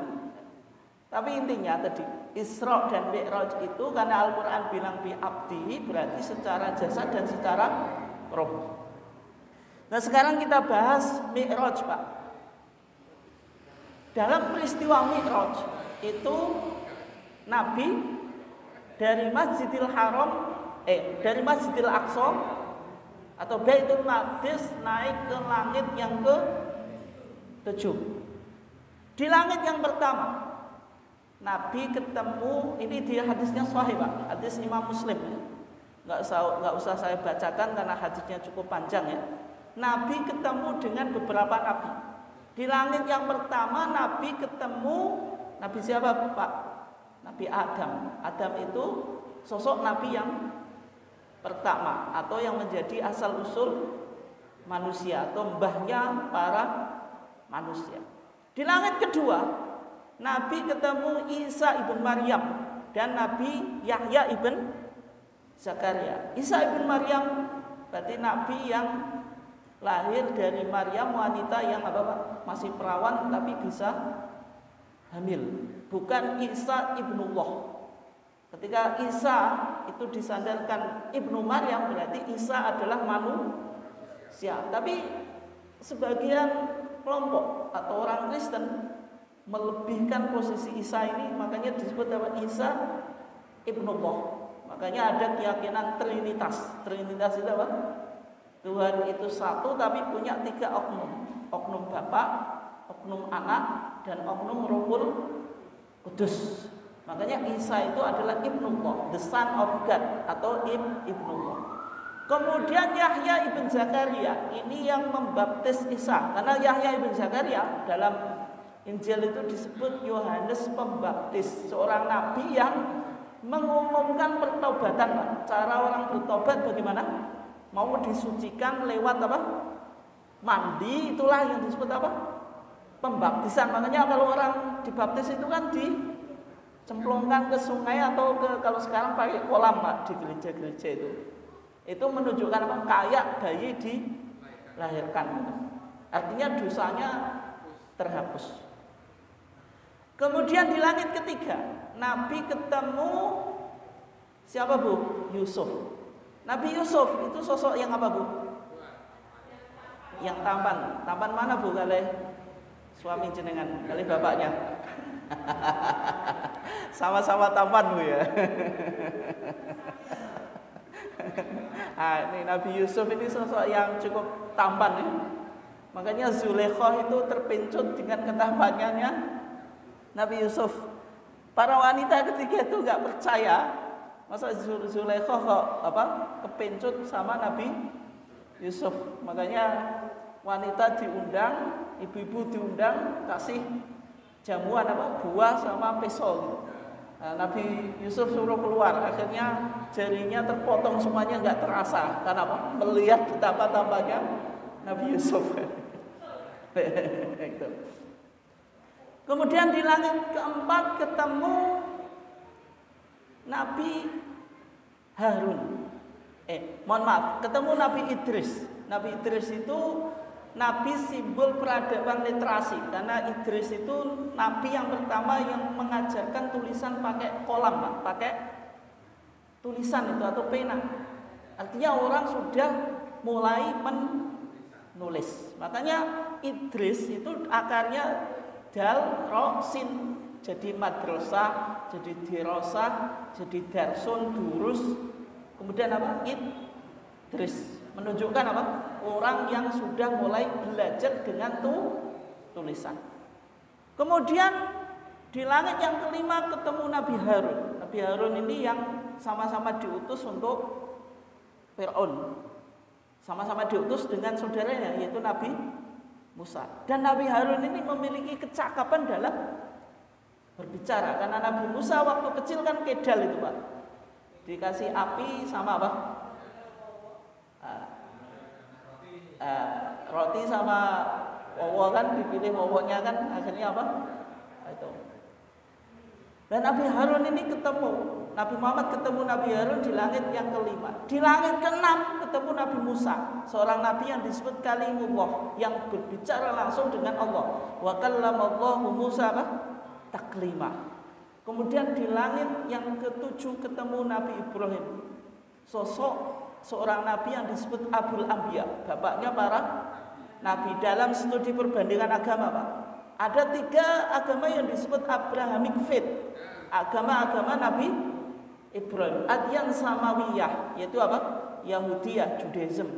S1: Tapi intinya tadi Isra dan Mi'raj itu karena Al-Quran bilang bi abdi, berarti secara jasad dan secara roh. Nah sekarang kita bahas Mi'raj, Pak. Dalam peristiwa Mi'raj itu Nabi dari Masjidil Haram dari Masjidil Aqsa atau Baitul Maqdis naik ke langit yang ke-7. Di langit yang pertama Nabi ketemu, ini dia hadisnya sahih, Pak, hadis Imam Muslim ya. Nggak usah saya bacakan karena hadisnya cukup panjang ya. Nabi ketemu dengan beberapa nabi. Di langit yang pertama Nabi ketemu Nabi siapa, Pak? Nabi Adam. Adam itu sosok nabi yang pertama atau yang menjadi asal usul manusia atau mbahnya para manusia. Di langit kedua Nabi ketemu Isa ibn Maryam dan Nabi Yahya ibn Zakaria. Isa ibn Maryam berarti Nabi yang lahir dari Maryam, wanita yang apa, Pak? Masih perawan tapi bisa hamil. Bukan Isa ibnullah. Ketika Isa itu disandarkan ibnu Maryam, berarti Isa adalah manusia. Tapi sebagian kelompok atau orang Kristen melebihkan posisi Isa ini, makanya disebut apa? Isa ibnullah. Makanya ada keyakinan Trinitas. Trinitas itu apa? Tuhan itu satu tapi punya 3 oknum. Oknum Bapa, oknum Anak, dan oknum Rohul Kudus. Makanya Isa itu adalah ibnullah, the son of God atau ibnullah. Kemudian Yahya ibn Zakaria ini yang membaptis Isa, karena Yahya ibn Zakaria dalam Injil itu disebut Yohanes Pembaptis, seorang nabi yang mengumumkan pertobatan. Cara orang bertobat bagaimana? Mau disucikan lewat apa? Mandi, itulah yang disebut apa? Pembaptisan. Makanya kalau orang dibaptis itu kan dicemplungkan ke sungai atau kalau sekarang pakai kolam Pak, di gereja-gereja itu. Itu menunjukkan apa? Kayak bayi dilahirkan. Artinya dosanya terhapus. Kemudian di langit ketiga, Nabi ketemu siapa Bu? Yusuf. Nabi Yusuf itu sosok yang apa Bu? Yang tampan. Tampan mana Bu? Kali suami jenengan, kali bapaknya. Sama-sama tampan Bu ya. Nah, ini Nabi Yusuf ini sosok yang cukup tampan ya. Makanya Zulaikha itu terpincut dengan ketampanannya Nabi Yusuf. Para wanita ketika itu nggak percaya, masa Zulaikha kok kepincut sama Nabi Yusuf. Makanya wanita diundang, ibu-ibu diundang kasih jamuan buah sama pisau gitu. Nah, Nabi Yusuf suruh keluar, akhirnya jarinya terpotong semuanya nggak terasa. Karena apa? Melihat betapa tampaknya Nabi Yusuf. Kemudian di langit keempat ketemu Nabi Harun. Ketemu Nabi Idris. Nabi Idris itu nabi simbol peradaban literasi, karena Idris itu nabi yang pertama yang mengajarkan tulisan pakai kolam, Pak, pakai tulisan itu atau pena. Artinya orang sudah mulai menulis. Makanya Idris itu akarnya dal, ro, sin, jadi madrasah, jadi dirosah, jadi darsun, durus, kemudian apa? Idris. Menunjukkan apa? Orang yang sudah mulai belajar dengan tulisan. Kemudian di langit yang kelima ketemu Nabi Harun. Nabi Harun ini yang sama-sama diutus untuk Fir'aun. Sama-sama diutus dengan saudaranya yaitu Nabi Musa. Dan Nabi Harun ini memiliki kecakapan dalam berbicara. Karena Nabi Musa waktu kecil kan kedal itu Pak. Dikasih api sama apa? Roti sama wowo kan, dipilih wowonya kan, akhirnya apa? Itu. Dan Nabi Harun ini ketemu, Nabi Muhammad ketemu Nabi Harun di langit yang kelima. Di langit keenam ketemu Nabi Musa, seorang nabi yang disebut kalimullah, yang berbicara langsung dengan Allah. Wa kallamallahu Musa taklima. Kemudian di langit yang ketujuh ketemu Nabi Ibrahim, sosok seorang nabi yang disebut Abul Anbiya, bapaknya para nabi. Dalam studi perbandingan agama Pak, ada 3 agama yang disebut Abrahamic faith, agama-agama Nabi Ibrahim. Adyan Samawiyah yaitu apa? Yahudiyah, Judaism,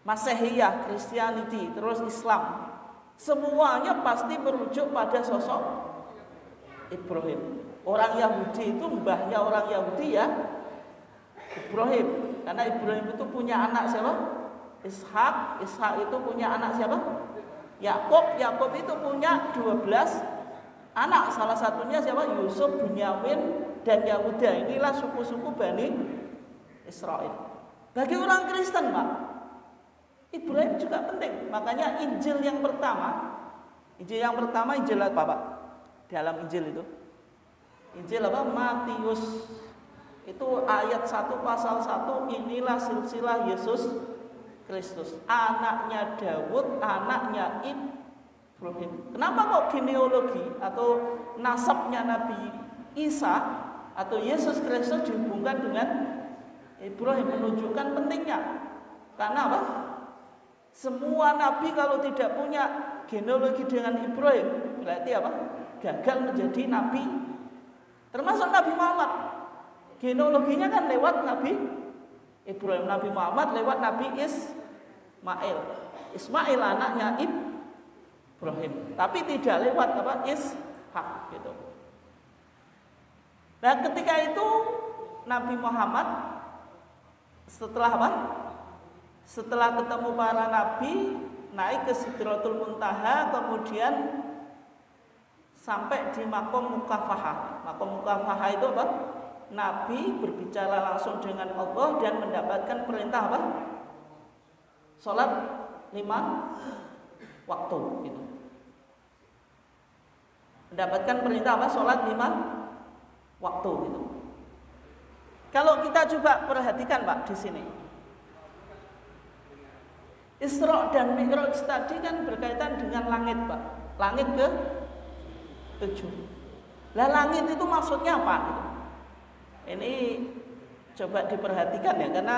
S1: Masihiyah, Christianity, terus Islam. Semuanya pasti merujuk pada sosok Ibrahim. Orang Yahudi itu mbahnya orang Yahudi ya Ibrahim. Karena Ibrahim itu punya anak siapa? Ishak. Ishak itu punya anak siapa? Yakub. Yakub itu punya 12 anak. Salah satunya siapa? Yusuf, Bunyamin, dan Yahuda. Inilah suku-suku Bani Israel. Bagi orang Kristen Pak, Ibrahim juga penting. Makanya Injil yang pertama Injil apa Pak? Dalam Injil itu Injil apa? Matius. Itu ayat 1 pasal 1, inilah silsilah Yesus Kristus, anaknya Daud, anaknya Ibrahim. Kenapa kok genealogi atau nasabnya Nabi Isa atau Yesus Kristus dihubungkan dengan Ibrahim? Menunjukkan pentingnya. Karena apa? Semua nabi kalau tidak punya genealogi dengan Ibrahim berarti apa? Gagal menjadi nabi. Termasuk Nabi Muhammad. Genealoginya kan lewat Nabi Ibrahim. Nabi Muhammad lewat Nabi Ismail. Ismail anaknya Ibrahim, tapi tidak lewat apa? Ishak gitu. Nah, ketika itu Nabi Muhammad Setelah apa? Setelah ketemu para nabi, naik ke Sidratul Muntaha, kemudian sampai di makom mukafahah. Makom mukafahah itu apa? Nabi berbicara langsung dengan Allah dan mendapatkan perintah apa? Sholat 5 waktu gitu. Mendapatkan perintah apa? Sholat 5 waktu gitu. Kalau kita coba perhatikan Pak di sini, Isra dan Mi'raj tadi kan berkaitan dengan langit Pak. Langit ke 7. Lah langit itu maksudnya apa? Gitu. Ini coba diperhatikan ya, karena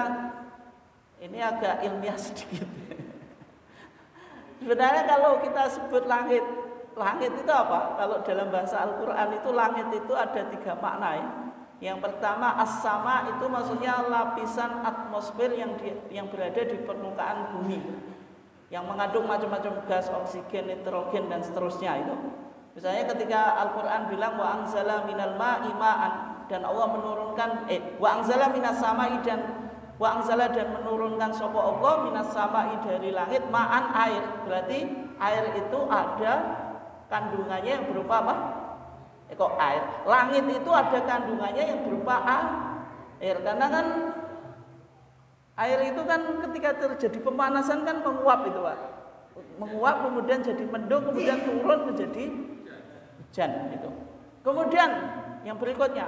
S1: ini agak ilmiah sedikit. Sebenarnya kalau kita sebut langit, langit itu apa? Kalau dalam bahasa Al-Quran itu langit itu ada 3 makna ya. Yang pertama as-sama itu maksudnya lapisan atmosfer yang berada di permukaan bumi, yang mengandung macam-macam gas, oksigen, nitrogen dan seterusnya itu. Misalnya ketika Al-Quran bilang wa anzala minal ma'i ma'an, dan Allah menurunkan wa anzala minas sama'i, dan wa anzala dan menurunkan sapa Allah minas sama'i dari langit ma'an air. Berarti air itu ada kandungannya yang berupa apa? Kok air. Langit itu ada kandungannya yang berupa air. Karena kan air itu kan ketika terjadi pemanasan kan menguap itu Pak. Menguap kemudian jadi mendung, kemudian turun menjadi hujan gitu. Kemudian yang berikutnya,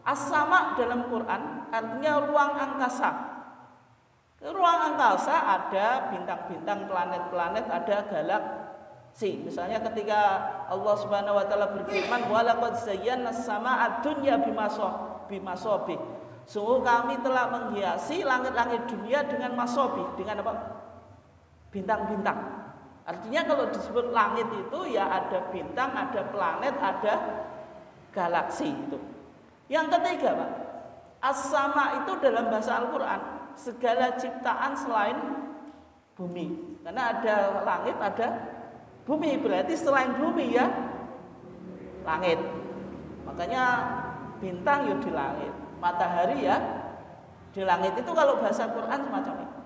S1: as-sama dalam Quran artinya ruang angkasa. Ruang angkasa ada bintang-bintang, planet-planet, ada galaksi. Misalnya ketika Allah Subhanahu wa taala berfirman, "Wa laqad zayyana as-samaa'a dunya bimasabih." Sungguh kami telah menghiasi langit-langit dunia dengan masabih, dengan apa? Bintang-bintang. Artinya kalau disebut langit itu ya ada bintang, ada planet, ada galaksi itu. Yang ketiga, Pak, as-sama itu dalam bahasa Al-Qur'an segala ciptaan selain bumi. Karena ada langit, ada bumi, berarti selain bumi ya langit. Makanya bintang ya di langit, matahari ya di langit. Itu kalau bahasa Quran semacam itu.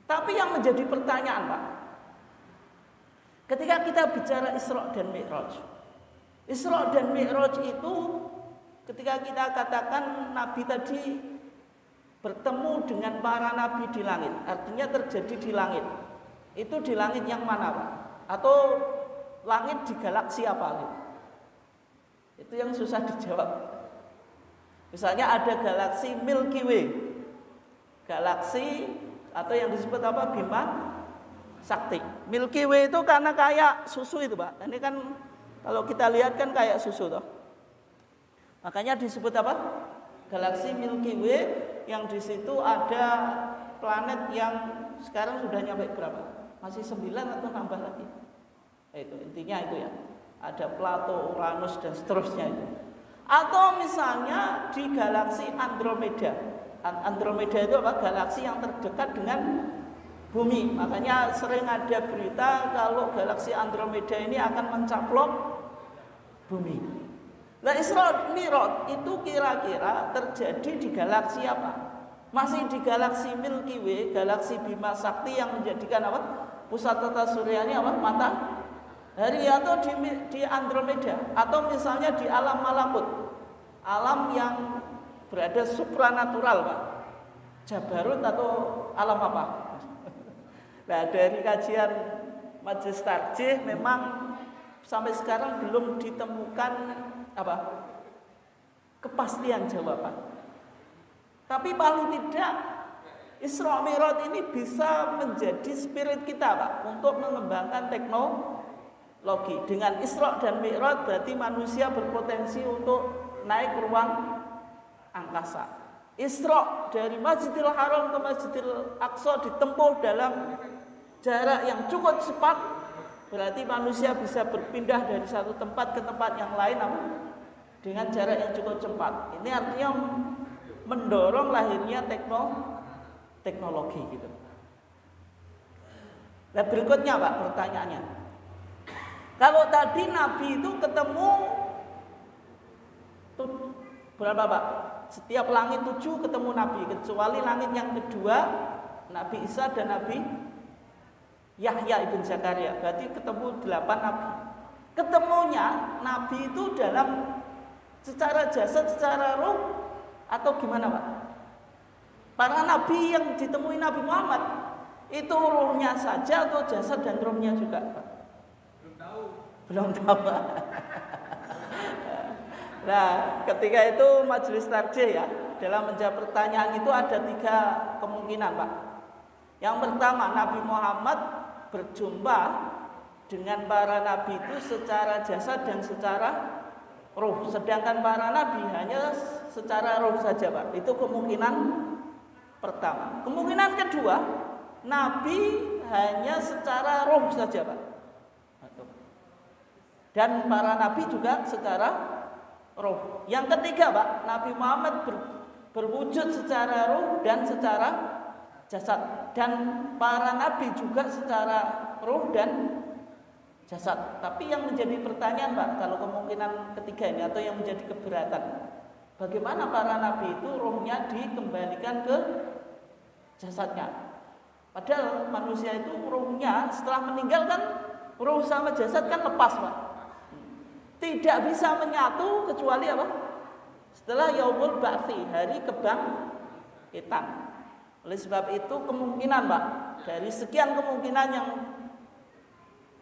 S1: Tapi yang menjadi pertanyaan Pak, ketika kita bicara Isra dan Mi'raj, Isra dan Mi'raj itu ketika kita katakan Nabi tadi bertemu dengan para Nabi di langit, artinya terjadi di langit. Itu di langit yang mana Pak? Atau langit di galaksi apa gitu? Itu yang susah dijawab. Misalnya ada galaksi Milky Way, galaksi atau yang disebut apa? Bima Sakti. Milky Way itu karena kayak susu itu Pak. Ini kan kalau kita lihat kan kayak susu toh. Makanya disebut apa? Galaksi Milky Way, yang di situ ada planet yang sekarang sudah nyampe berapa? Masih 9 atau nambah lagi? Itu intinya itu ya. Ada Plato, Uranus dan seterusnya itu. Atau misalnya di galaksi Andromeda. Andromeda itu apa? Galaksi yang terdekat dengan bumi. Makanya sering ada berita kalau galaksi Andromeda ini akan mencaplok bumi. Nah, Isra Mi'raj itu kira-kira terjadi di galaksi apa? Masih di galaksi Milky Way, galaksi Bima Sakti yang menjadikan apa? Pusat tata suryanya apa? Matahari, atau di Andromeda, atau misalnya di alam malakut, alam yang berada supranatural Pak, Jabarut atau alam apa? Nah, dari kajian Majelis Tarjih memang sampai sekarang belum ditemukan apa? Kepastian jawaban. Tapi paling tidak Isra Mi'raj ini bisa menjadi spirit kita Pak, untuk mengembangkan teknologi. Dengan Isra dan Mi'raj berarti manusia berpotensi untuk naik ruang angkasa. Isra dari Masjidil Haram ke Masjidil Aqsa ditempuh dalam jarak yang cukup cepat, berarti manusia bisa berpindah dari satu tempat ke tempat yang lain dengan jarak yang cukup cepat. Ini artinya mendorong lahirnya teknologi gitu. Nah, berikutnya Pak pertanyaannya, kalau tadi Nabi itu ketemu berapa Pak? setiap langit 7 ketemu Nabi, kecuali langit yang kedua Nabi Isa dan Nabi Yahya ibn Zakaria. Berarti ketemu 8 Nabi. Ketemunya Nabi itu dalam secara jasad, secara roh, atau gimana Pak? Para Nabi yang ditemui Nabi Muhammad itu rohnya saja atau jasad dan rohnya juga Pak? Belum tahu Pak. Nah, ketika itu majelis tarjih ya, dalam menjawab pertanyaan itu ada 3 kemungkinan Pak. Yang pertama, Nabi Muhammad berjumpa dengan para nabi itu secara jasad dan secara roh, sedangkan para nabi hanya secara roh saja Pak. Itu kemungkinan pertama. Kemungkinan kedua, nabi hanya secara roh saja Pak, dan para nabi juga secara roh. Yang ketiga Pak, Nabi Muhammad berwujud secara roh dan secara jasad, dan para nabi juga secara roh dan jasad. Tapi yang menjadi pertanyaan Pak, kalau kemungkinan ketiga ini atau yang menjadi keberatan, bagaimana para nabi itu rohnya dikembalikan ke jasadnya? Padahal manusia itu rohnya setelah meninggal kan, roh sama jasad kan lepas Pak, tidak bisa menyatu kecuali apa? Setelah yaumul ba'tsi, hari kebangkitan. Oleh sebab itu kemungkinan Pak, dari sekian kemungkinan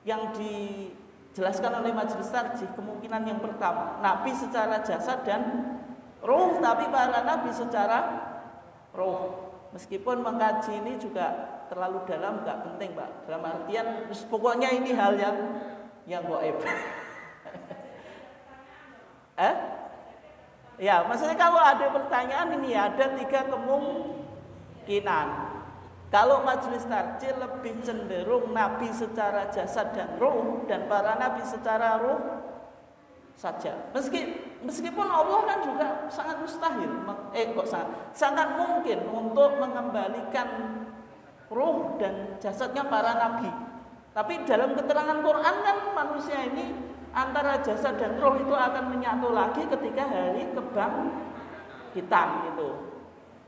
S1: yang dijelaskan oleh majelis tarjih, kemungkinan yang pertama, nabi secara jasad dan roh, tapi para nabi secara roh. Meskipun mengkaji ini juga terlalu dalam, nggak penting Pak. Dalam artian, pokoknya ini hal yang gaib. Ya, maksudnya kalau ada pertanyaan ini ada 3 kemungkinan. Kalau majelis tarjih lebih cenderung nabi secara jasad dan roh, dan para nabi secara roh saja. Meskipun Allah kan juga sangat mustahil, sangat mungkin untuk mengembalikan roh dan jasadnya para nabi. Tapi dalam keterangan Quran kan manusia ini antara jasad dan roh itu akan menyatu lagi ketika hari kebangkitan itu.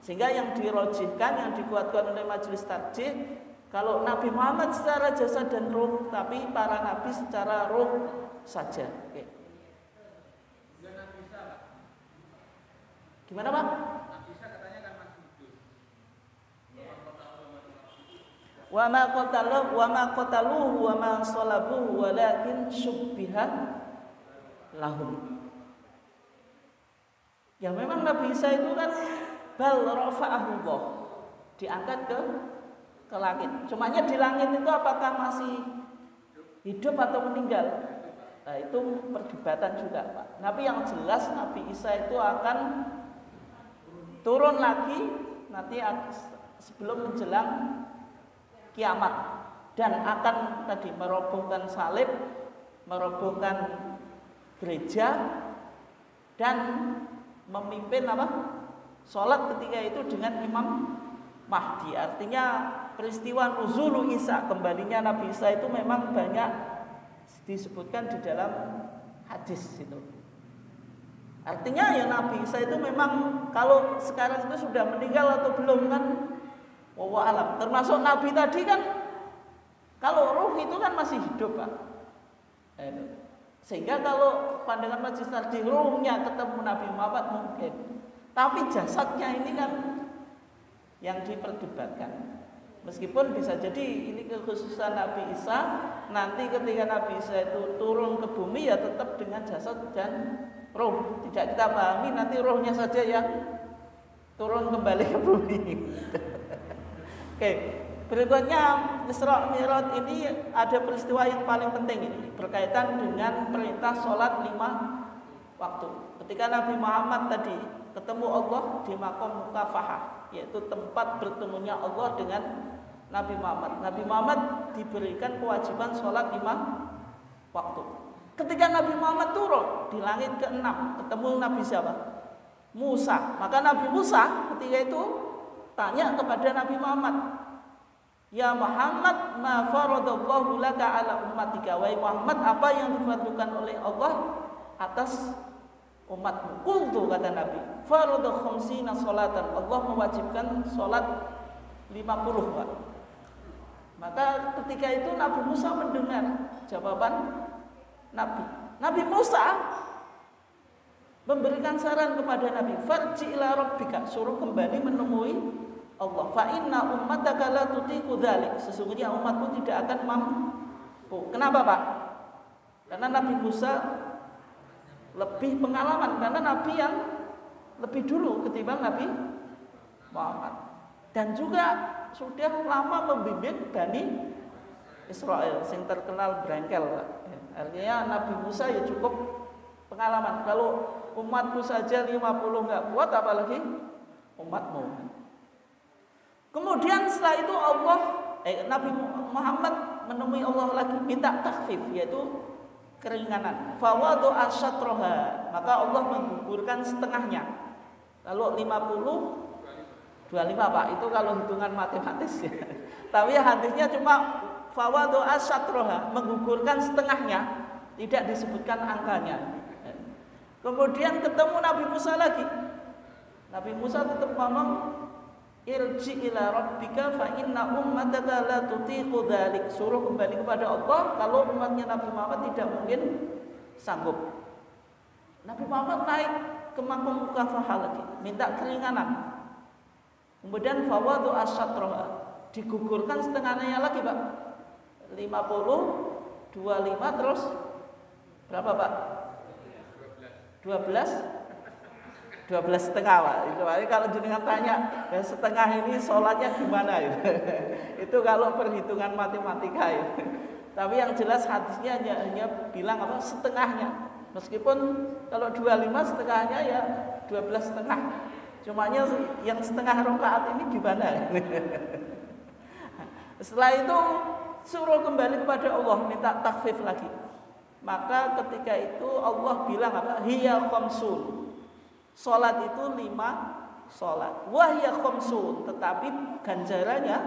S1: Sehingga yang dirojihkan, yang dikuatkan oleh majelis tarjih, kalau Nabi Muhammad secara jasad dan roh, tapi para nabi secara roh saja. Oke. Gimana Pak? Wa ma qataluhu wa ma salabuhu walakin syubbiha lahum. Ya memang Nabi Isa itu kan bal rafa'ahu Allah, diangkat ke langit. Cumanya di langit itu apakah masih hidup atau meninggal? Nah, itu perdebatan juga Pak. Tapi yang jelas Nabi Isa itu akan turun lagi nanti sebelum menjelang kiamat, dan akan tadi merobohkan salib, merobohkan gereja, dan memimpin sholat ketika itu dengan Imam Mahdi. Artinya peristiwa nuzulu Isa, kembalinya Nabi Isa itu memang banyak disebutkan di dalam hadis itu. Artinya ya Nabi Isa itu memang, kalau sekarang itu sudah meninggal atau belum kan wallahu alam. Termasuk Nabi tadi kan, kalau ruh itu kan masih hidup Pak. Sehingga kalau pandangan majelis tarjih ruhnya ketemu Nabi Muhammad mungkin, tapi jasadnya ini kan yang diperdebatkan. Meskipun bisa jadi ini kekhususan Nabi Isa, nanti ketika Nabi Isa itu turun ke bumi ya tetap dengan jasad dan roh. Tidak kita pahami nanti rohnya saja yang turun kembali ke bumi. Oke, berikutnya Isra Mi'raj ini ada peristiwa yang paling penting ini berkaitan dengan perintah sholat 5 waktu. Ketika Nabi Muhammad tadi ketemu Allah di maqam mukafahah, yaitu tempat bertemunya Allah dengan Nabi Muhammad. Nabi Muhammad diberikan kewajiban sholat 5 waktu. Ketika Nabi Muhammad turun di langit ke-6, ketemu Nabi siapa? Musa. Maka Nabi Musa ketika itu tanya kepada Nabi Muhammad, "Ya Muhammad, ma faradallahu laka ala ummatika." Wahai Muhammad, apa yang difardukan oleh Allah atas umatmu. Qultu, kata Nabi, faradu khamsina sholatan, Allah mewajibkan sholat 50, Pak. Maka ketika itu Nabi Musa mendengar jawaban Nabi Musa memberikan saran kepada Nabi, farji ila rabbika, suruh kembali menemui Allah. Fa inna ummataka la tutiqu dzalik, sesungguhnya umatmu tidak akan mampu. Kenapa, Pak? Karena Nabi Musa lebih pengalaman, karena Nabi yang lebih dulu ketimbang Nabi Muhammad, dan juga sudah lama membimbing Bani Israel yang terkenal berengkel. Artinya Nabi Musa ya cukup pengalaman. Kalau umatku saja 50 nggak kuat, apalagi umatmu. Kemudian setelah itu Nabi Muhammad menemui Allah lagi, minta takhfif, yaitu keringanan. Fawadu asyatroha, maka Allah menggugurkan setengahnya. Kalau 50 25, Pak, itu kalau hitungan matematis ya. Tapi hadisnya cuma fawadu asyatroha, menggugurkan setengahnya, tidak disebutkan angkanya. Kemudian ketemu Nabi Musa lagi. Nabi Musa tetap ngomong, irji ila rabbika fa inna ummataka la tutiqu dzalik, suruh kembali kepada Allah, kalau umatnya Nabi Muhammad tidak mungkin sanggup. Nabi Muhammad naik ke makom mukafahah lagi, minta keringanan. Kemudian fawadu asyatroha, digugurkan setengahnya lagi, Pak. 50, 25, terus berapa, Pak? 12 setengah, Pak. Itu kalau jenengan tanya, dan setengah ini sholatnya gimana itu? Itu kalau perhitungan matematika ya. Tapi yang jelas hadisnya hanya bilang apa? Setengahnya. Meskipun kalau 25 setengahnya ya 12 setengah. Cumanya yang setengah rakaat ini gimana? Setelah itu suruh kembali kepada Allah, minta takhfif lagi. Maka ketika itu Allah bilang apa? Hiya khamsun. Salat itu 5 salat. Wa hiya khamsun, tetapi ganjarannya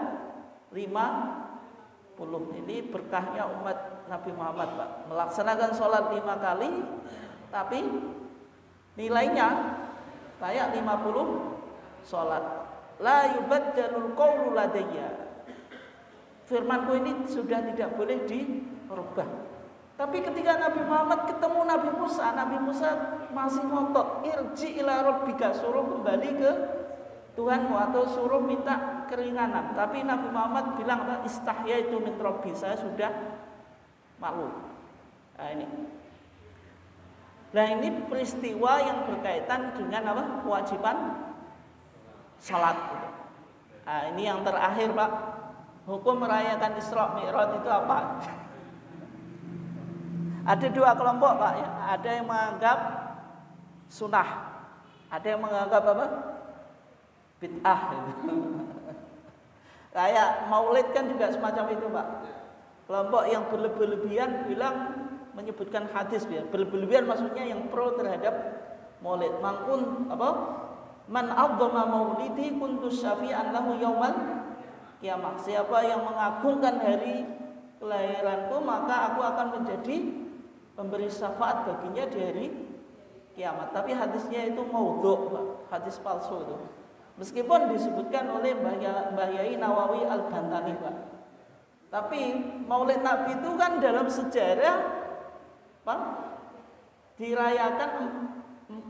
S1: 50. Ini berkahnya umat Nabi Muhammad, Pak. Melaksanakan salat 5 kali, tapi nilainya kayak 50 salat. La yubaddalul qawlu ladayya. Firmanku ini sudah tidak boleh dirubah. Tapi ketika Nabi Muhammad ketemu Nabi Musa masih ngotot, irji ila rabbika, suruh kembali ke Tuhanmu atau suruh minta keringanan. Tapi Nabi Muhammad bilang apa? Istahyaitu min rabbi, saya sudah malu. Nah ini peristiwa yang berkaitan dengan apa? Kewajiban salat. Nah, ini yang terakhir, Pak. Hukum merayakan Isra Mi'raj itu apa? Ada 2 kelompok, Pak. Ada yang menganggap sunnah, ada yang menganggap apa? Bid'ah. Kayak maulid kan juga semacam itu, Pak. Kelompok yang berlebihan bilang, menyebutkan hadis ya, berlebihan maksudnya yang pro terhadap maulid. Mangkun apa? Man adzama maulidi kuntu syafi'an lahu yaumal kiamah. Siapa yang mengagungkan hari kelahiranku, maka aku akan menjadi pemberi syafaat baginya di hari kiamat. Tapi hadisnya itu maudhu', Pak. Hadis palsu itu. Meskipun disebutkan oleh Mbah Yai Nawawi Al-Bantani, Pak. Tapi maulid Nabi itu kan dalam sejarah dirayakan 4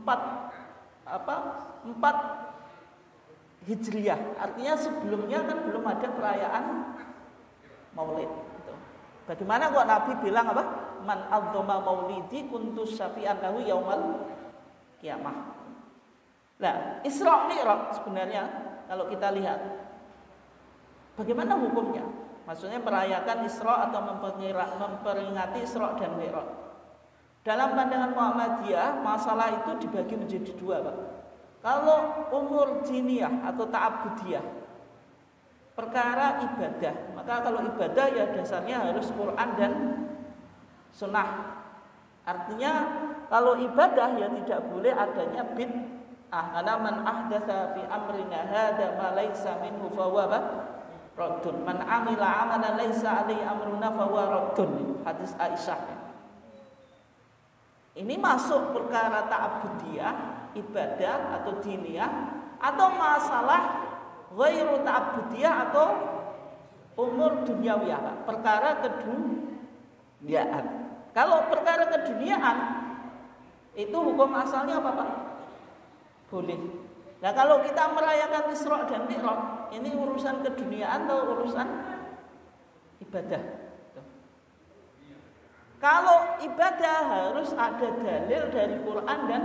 S1: Hijriyah. Artinya sebelumnya kan belum ada perayaan maulid gitu. Bagaimana kok Nabi bilang apa? Man adzama maulidi kuntu syafi'an lahu yaumal kiamah. Nah, Isra Mi'raj sebenarnya kalau kita lihat bagaimana hukumnya? Maksudnya merayakan Isra atau memperingati Isra dan Mi'raj. Dalam pandangan Muhammadiyah, masalah itu dibagi menjadi 2, Pak. Kalau umur diniyah atau ta'abudiyah, perkara ibadah, maka kalau ibadah ya dasarnya harus Quran dan Sunnah. Artinya kalau ibadah ya tidak boleh adanya bid'ah. Karena man ahdatsa fi amrina hadza ma laisa minhu fa huwa raddun. Man amila amalan laisa alaihi amruna fa huwa raddun. Hadis Aisyah. Ini masuk perkara ta'abudiyah, ibadah atau diniyah, atau masalah ghairu ta'abudiyah atau umur duniawiyah, perkara keduniaan. Kalau perkara keduniaan itu hukum asalnya apa Pak? Boleh. Nah kalau kita merayakan Isra dan Mi'raj, ini urusan keduniaan atau urusan ibadah? Kalau ibadah harus ada dalil dari Quran dan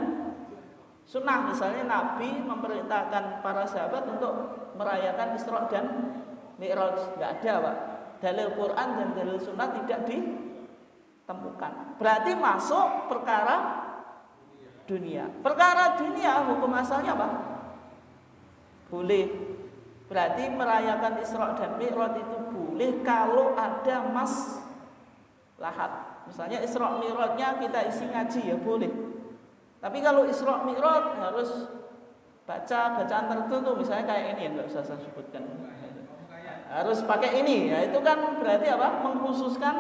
S1: Sunnah. Misalnya Nabi memerintahkan para sahabat untuk merayakan Isra dan Mi'raj, nggak ada Pak. Dalil Quran dan dalil Sunnah tidak ditemukan. Berarti masuk perkara dunia. Perkara dunia hukum asalnya apa? Boleh. Berarti merayakan Isra dan Mi'raj itu boleh kalau ada maslahat. Misalnya Isra Mi'rajnya kita isi ngaji ya boleh. Tapi kalau Isra Mi'raj harus baca bacaan tertentu, misalnya kayak ini, nggak usah saya sebutkan. Harus pakai ini, ya itu kan berarti apa? Mengkhususkan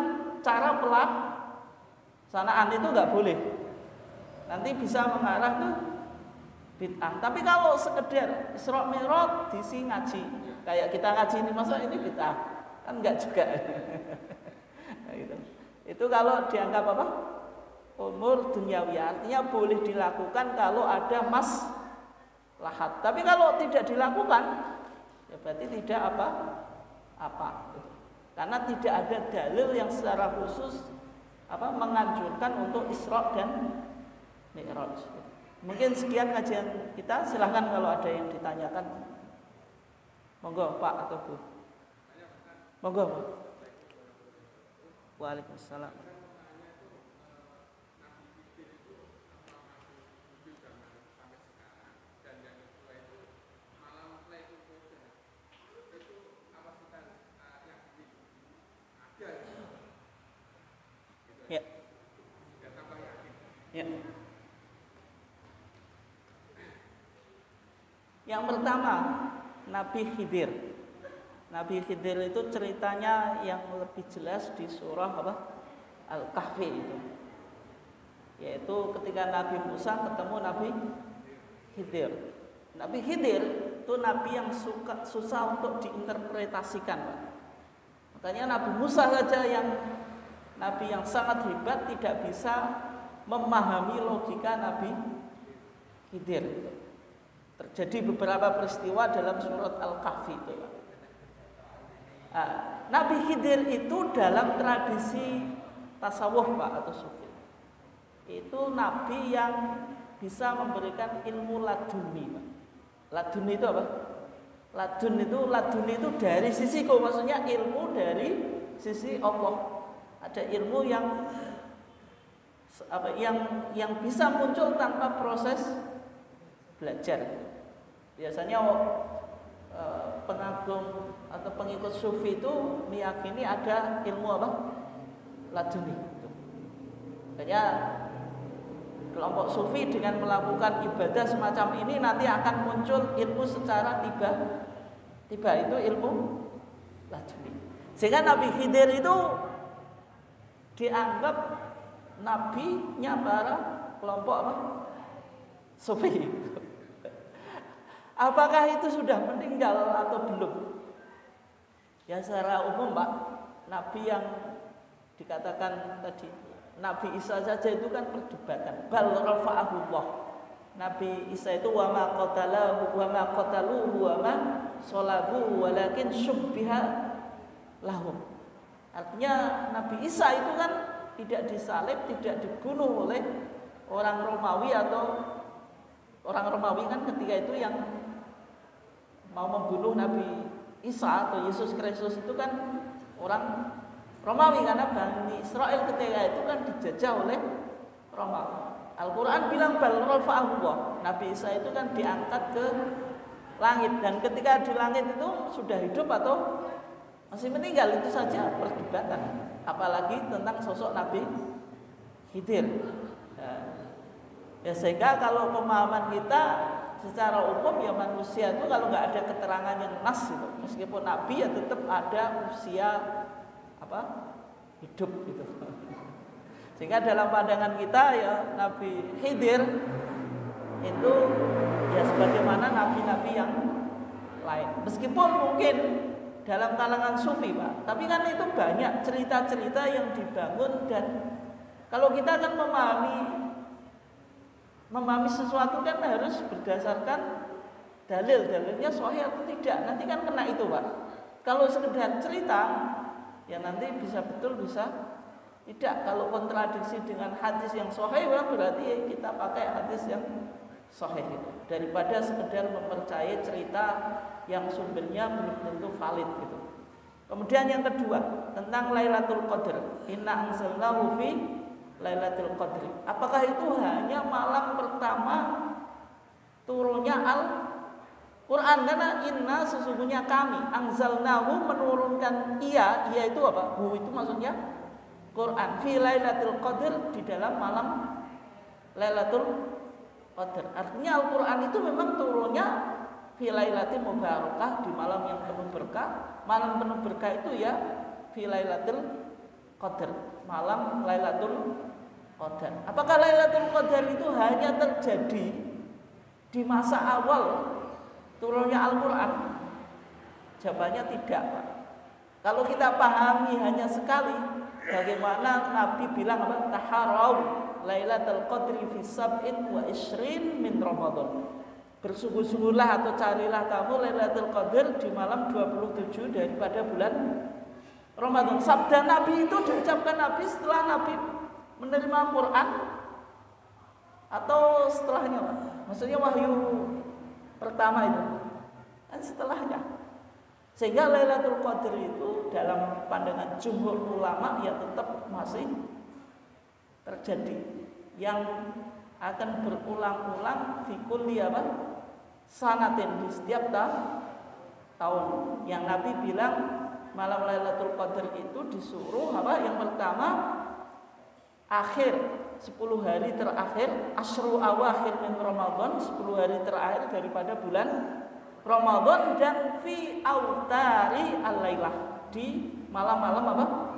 S1: cara pelaksanaan itu nggak boleh. Nanti bisa mengarah ke bid'ah. Tapi kalau sekedar Isra Mi'raj diisi ngaji, kayak kita ngaji ini, masa ini bid'ah? Kan enggak juga. Nah, gitu. Itu kalau dianggap apa? Umur duniawi, artinya boleh dilakukan kalau ada maslahat. Tapi kalau tidak dilakukan, ya berarti tidak apa. Karena tidak ada dalil yang secara khusus menganjurkan untuk Isra dan Mi'raj. Mungkin sekian kajian kita. Silahkan kalau ada yang ditanyakan. Monggo Pak atau Bu. Monggo. Waalaikumsalam. Ya. Ya. Yang pertama, Nabi Khidir. Nabi Khidir itu ceritanya yang lebih jelas di surah Al-Kahfi itu. Yaitu ketika Nabi Musa ketemu Nabi Khidir. Nabi Khidir itu nabi yang susah untuk diinterpretasikan, Pak. Makanya Nabi Musa saja yang nabi yang sangat hebat tidak bisa memahami logika Nabi Khidir. Terjadi beberapa peristiwa dalam surat Al-Kahfi itu, Pak. Nabi Khidir itu dalam tradisi tasawuf Pak atau sufi, itu nabi yang bisa memberikan ilmu laduni Pak. Laduni itu apa? Laduni itu dari sisiku, maksudnya ilmu dari sisi Allah. Ada ilmu yang bisa muncul tanpa proses belajar. Biasanya pengagum atau pengikut sufi itu meyakini ada ilmu laduni. Makanya kelompok sufi dengan melakukan ibadah semacam ini nanti akan muncul ilmu secara tiba itu ilmu laduni. Sehingga Nabi Khidir itu dianggap nabinya para kelompok sufi. Apakah itu sudah meninggal atau belum? Ya secara umum Pak, nabi yang dikatakan tadi Nabi Isa saja itu kan perdebatan. Bal rafa'ahullah. Nabi Isa itu wa ma qataluhu wa ma salabuhu walakin syubbiha lahum. Artinya Nabi Isa itu kan tidak disalib, tidak dibunuh oleh orang Romawi atau orang Romawi kan ketika itu yang mau membunuh Nabi Isa atau Yesus Kristus itu kan orang Romawi, karena Bani Israel ketika itu kan dijajah oleh Romawi. Al-Quran bilang bal rafa'ahullah. Nabi Isa itu kan diangkat ke langit, dan ketika di langit itu sudah hidup atau masih meninggal, itu saja perdebatan. Apalagi tentang sosok Nabi Khidir. Ya sehingga kalau pemahaman kita secara umum ya manusia itu kalau nggak ada keterangan yang nas itu, meskipun Nabi ya tetap ada usia hidup gitu. Sehingga dalam pandangan kita ya Nabi Khidir itu ya sebagaimana nabi-nabi yang lain. Meskipun mungkin dalam kalangan sufi Pak, tapi kan itu banyak cerita-cerita yang dibangun, dan kalau kita kan memahami sesuatu kan harus berdasarkan dalilnya sahih atau tidak. Nanti kan kena itu Pak. Kalau sekedar cerita ya nanti bisa betul bisa tidak. Kalau kontradiksi dengan hadis yang sahih berarti kita pakai hadis yang sahih daripada sekedar mempercayai cerita yang sumbernya belum tentu valid gitu. Kemudian yang kedua tentang Lailatul Qadar. Inna anzalnahu fi Lailatul Qadri. Apakah itu hanya malam pertama turunnya Al-Quran? Karena inna sesungguhnya kami anzalnahu menurunkan ia itu apa? Hu itu maksudnya Quran. Fi Lailatul Qadr di dalam malam Lailatul Qadar. Artinya Al-Quran itu memang turunnya fi lailatin mubarakah, di malam yang penuh berkah. Malam penuh berkah itu ya fi Lailatul Qadar, malam Lailatul Qadar. Apakah Lailatul Qadar itu hanya terjadi di masa awal turunnya Al-Quran? Jawabannya tidak Pak. Kalau kita pahami hanya sekali, bagaimana Nabi bilang apa? Taharau Lailatul Qadri fi sab'in wa ishrin min Ramadan. Bersungguh-sungguhlah atau carilah kamu Lailatul Qadar di malam 27 daripada bulan Ramadan. Sabda Nabi itu diucapkan Nabi setelah Nabi menerima Quran atau setelahnya Pak? Maksudnya wahyu pertama itu kan setelahnya. Sehingga Lailatul Qadar itu dalam pandangan jumhur ulama ya tetap masih terjadi, yang akan berulang-ulang fi kulli sanatin, di setiap tahun. Yang Nabi bilang malam Lailatul Qadar itu disuruh yang pertama akhir 10 hari terakhir, asyru awakhir min Ramadan, 10 hari terakhir daripada bulan Ramadan, dan fi autari al-lailah, di malam-malam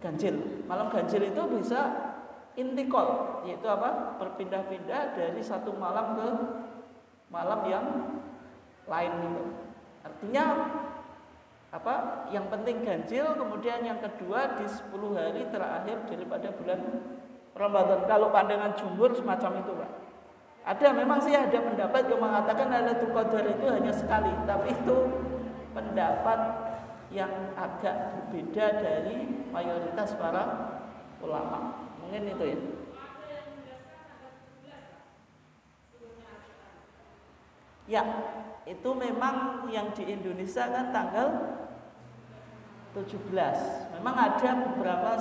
S1: ganjil. Malam ganjil itu bisa intikal, yaitu berpindah-pindah dari satu malam ke malam yang lain itu. Artinya yang penting ganjil, kemudian yang kedua di 10 hari terakhir daripada bulan Ramadan. Kalau pandangan jumhur semacam itu Pak. Ada memang sih ada pendapat yang mengatakan Lailatul Qadar itu hanya sekali, tapi itu pendapat yang agak berbeda dari mayoritas para ulama. Mungkin itu ya. Ya, itu memang yang di Indonesia kan tanggal 17. Memang ada beberapa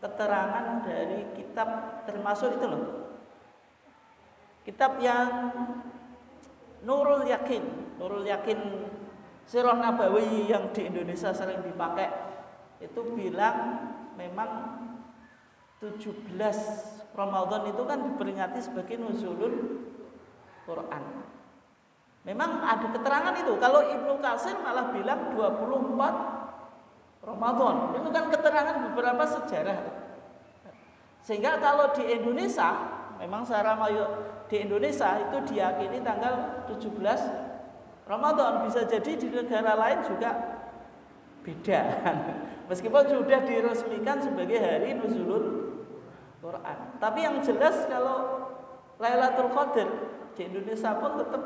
S1: keterangan dari kitab, termasuk itu loh, kitab yang Nurul Yakin Sirah Nabawi yang di Indonesia sering dipakai, itu bilang memang 17 Ramadan itu kan diperingati sebagai nuzulul Quran. Memang ada keterangan itu. Kalau Ibnu Katsir malah bilang 24 Ramadan. Itu kan keterangan beberapa sejarah. Sehingga kalau di Indonesia, memang secara di Indonesia itu diyakini tanggal 17 Ramadan. Bisa jadi di negara lain juga beda. Meskipun sudah diresmikan sebagai hari nuzulul Quran. Tapi yang jelas kalau Lailatul Qadar di Indonesia pun tetap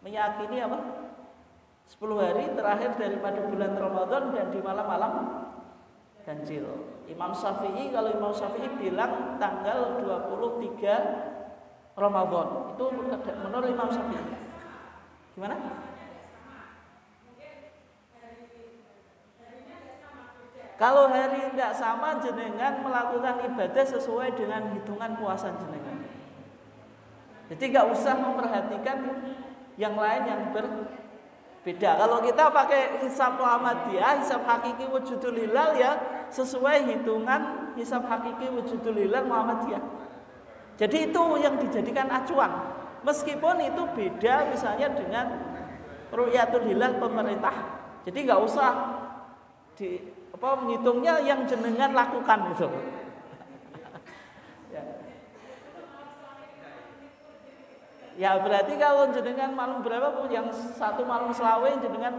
S1: meyakini 10 hari terakhir daripada bulan Ramadan dan di malam-malam ganjil. Imam Syafi'i bilang tanggal 23 Ramadan. Itu menurut Imam Syafi'i. Gimana? Kalau hari tidak sama, jenengan melakukan ibadah sesuai dengan hitungan puasa jenengan. Jadi nggak usah memperhatikan yang lain yang berbeda. Kalau kita pakai hisab Muhammadiyah, hisab hakiki wujudul hilal ya sesuai hitungan hisab hakiki wujudul hilal Muhammadiyah. Jadi itu yang dijadikan acuan. Meskipun itu beda misalnya dengan ru'yatul hilal pemerintah. Jadi nggak usah menghitungnya yang jenengan lakukan itu. Ya berarti kalau jenengan malam berapa pun, yang satu malam selawe, jenengan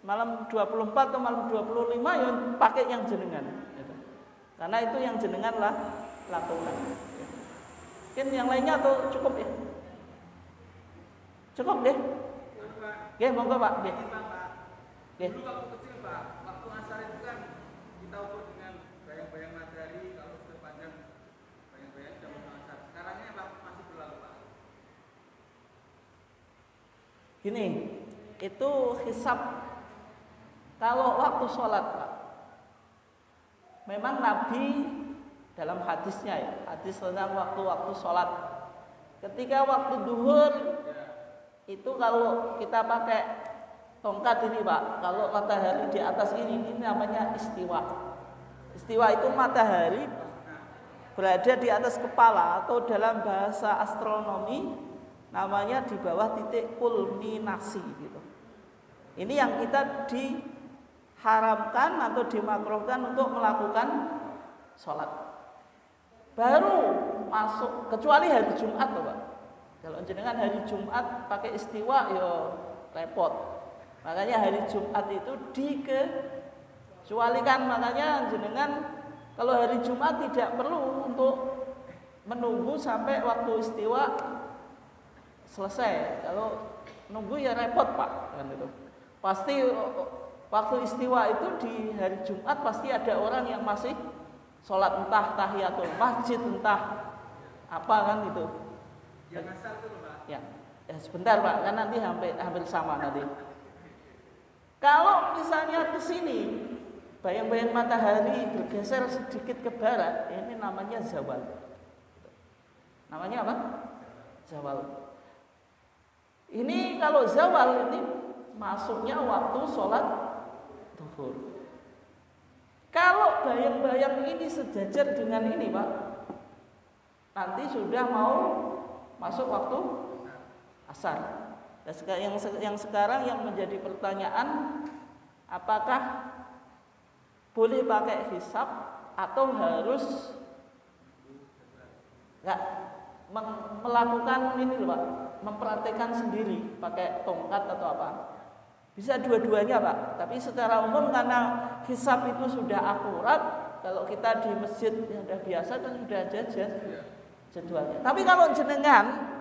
S1: malam 24 atau malam 25 ya pakai yang jenengan gitu. Karena itu yang jenengan lah lakukan. Mungkin yang lainnya atau cukup ya? Cukup deh. Oke, monggo Pak. Oke.
S2: Dulu waktu kecil Pak, waktu asar itu kan kita ukur dengan bayang-bayang matahari, kalau sudah panjang bayang-bayang jam asar. Sekarang ini Pak masih berlalu Pak.
S1: Gini, itu hisab kalau waktu sholat Pak. Memang Nabi dalam hadisnya ya, hadis tentang waktu-waktu sholat. Ketika waktu duhur itu kalau kita pakai tongkat ini Pak, kalau matahari di atas ini namanya istiwa. Istiwa itu matahari berada di atas kepala, atau dalam bahasa astronomi namanya di bawah titik kulminasi gitu. Ini yang kita diharamkan atau dimakruhkan untuk melakukan sholat. Baru masuk, kecuali hari Jumat loh Pak. Kalau jenengan hari Jumat pakai istiwa ya repot. Makanya hari Jumat itu dikecualikan. Makanya jenengan kalau hari Jumat tidak perlu untuk menunggu sampai waktu istiwa selesai. Kalau nunggu ya repot Pak kan itu. Pasti waktu istiwa itu di hari Jumat pasti ada orang yang masih sholat, entah tahiyatul masjid, entah apa kan itu.
S2: Yang asar itu Pak.
S1: Ya, sebentar Pak, kan nanti hampir sama nanti. Kalau misalnya ke sini bayang-bayang matahari bergeser sedikit ke barat, ini namanya zawal. Namanya apa? Zawal. Ini kalau zawal ini masuknya waktu sholat duhur. Kalau bayang-bayang ini sejajar dengan ini Pak, nanti sudah mau masuk waktu asar. Dan yang sekarang yang menjadi pertanyaan, apakah boleh pakai hisab atau harus nggak melakukan ini loh Pak, mempraktekkan sendiri pakai tongkat atau apa? Bisa dua-duanya Pak. Tapi secara umum karena hisab itu sudah akurat, kalau kita di masjid yang sudah biasa kan sudah ada jadwalnya. Tapi kalau jenengan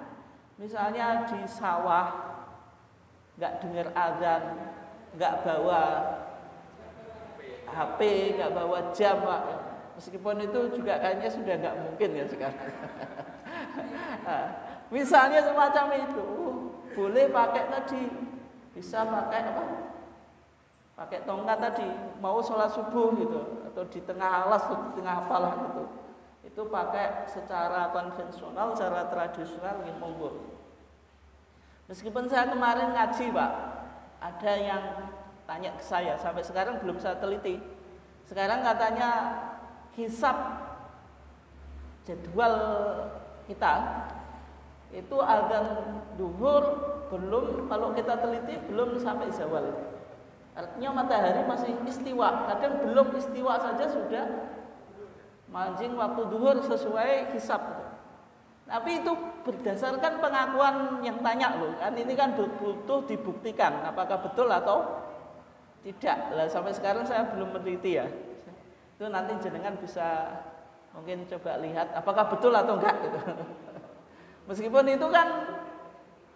S1: misalnya di sawah nggak dengar azan, nggak bawa HP, nggak bawa jam Pak. Meskipun itu juga kayaknya sudah nggak mungkin ya sekarang. Nah, misalnya semacam itu, boleh pakai tadi, bisa pakai apa? Pakai tongkat tadi, mau sholat subuh gitu, atau di tengah alas atau di tengah apalah gitu. Itu pakai secara konvensional, secara tradisional gitu monggo. Meskipun saya kemarin ngaji Pak, ada yang tanya ke saya, sampai sekarang belum saya teliti. Sekarang katanya hisab jadwal kita itu azan duhur belum, kalau kita teliti belum sampai zawal. Artinya matahari masih istiwa, kadang belum istiwa saja sudah mancing waktu duhur sesuai hisab. Tapi itu berdasarkan pengakuan yang tanya loh, kan ini kan butuh dibuktikan apakah betul atau tidak. Lah sampai sekarang saya belum meneliti ya. Itu nanti jenengan bisa mungkin coba lihat apakah betul atau enggak gitu. Meskipun itu kan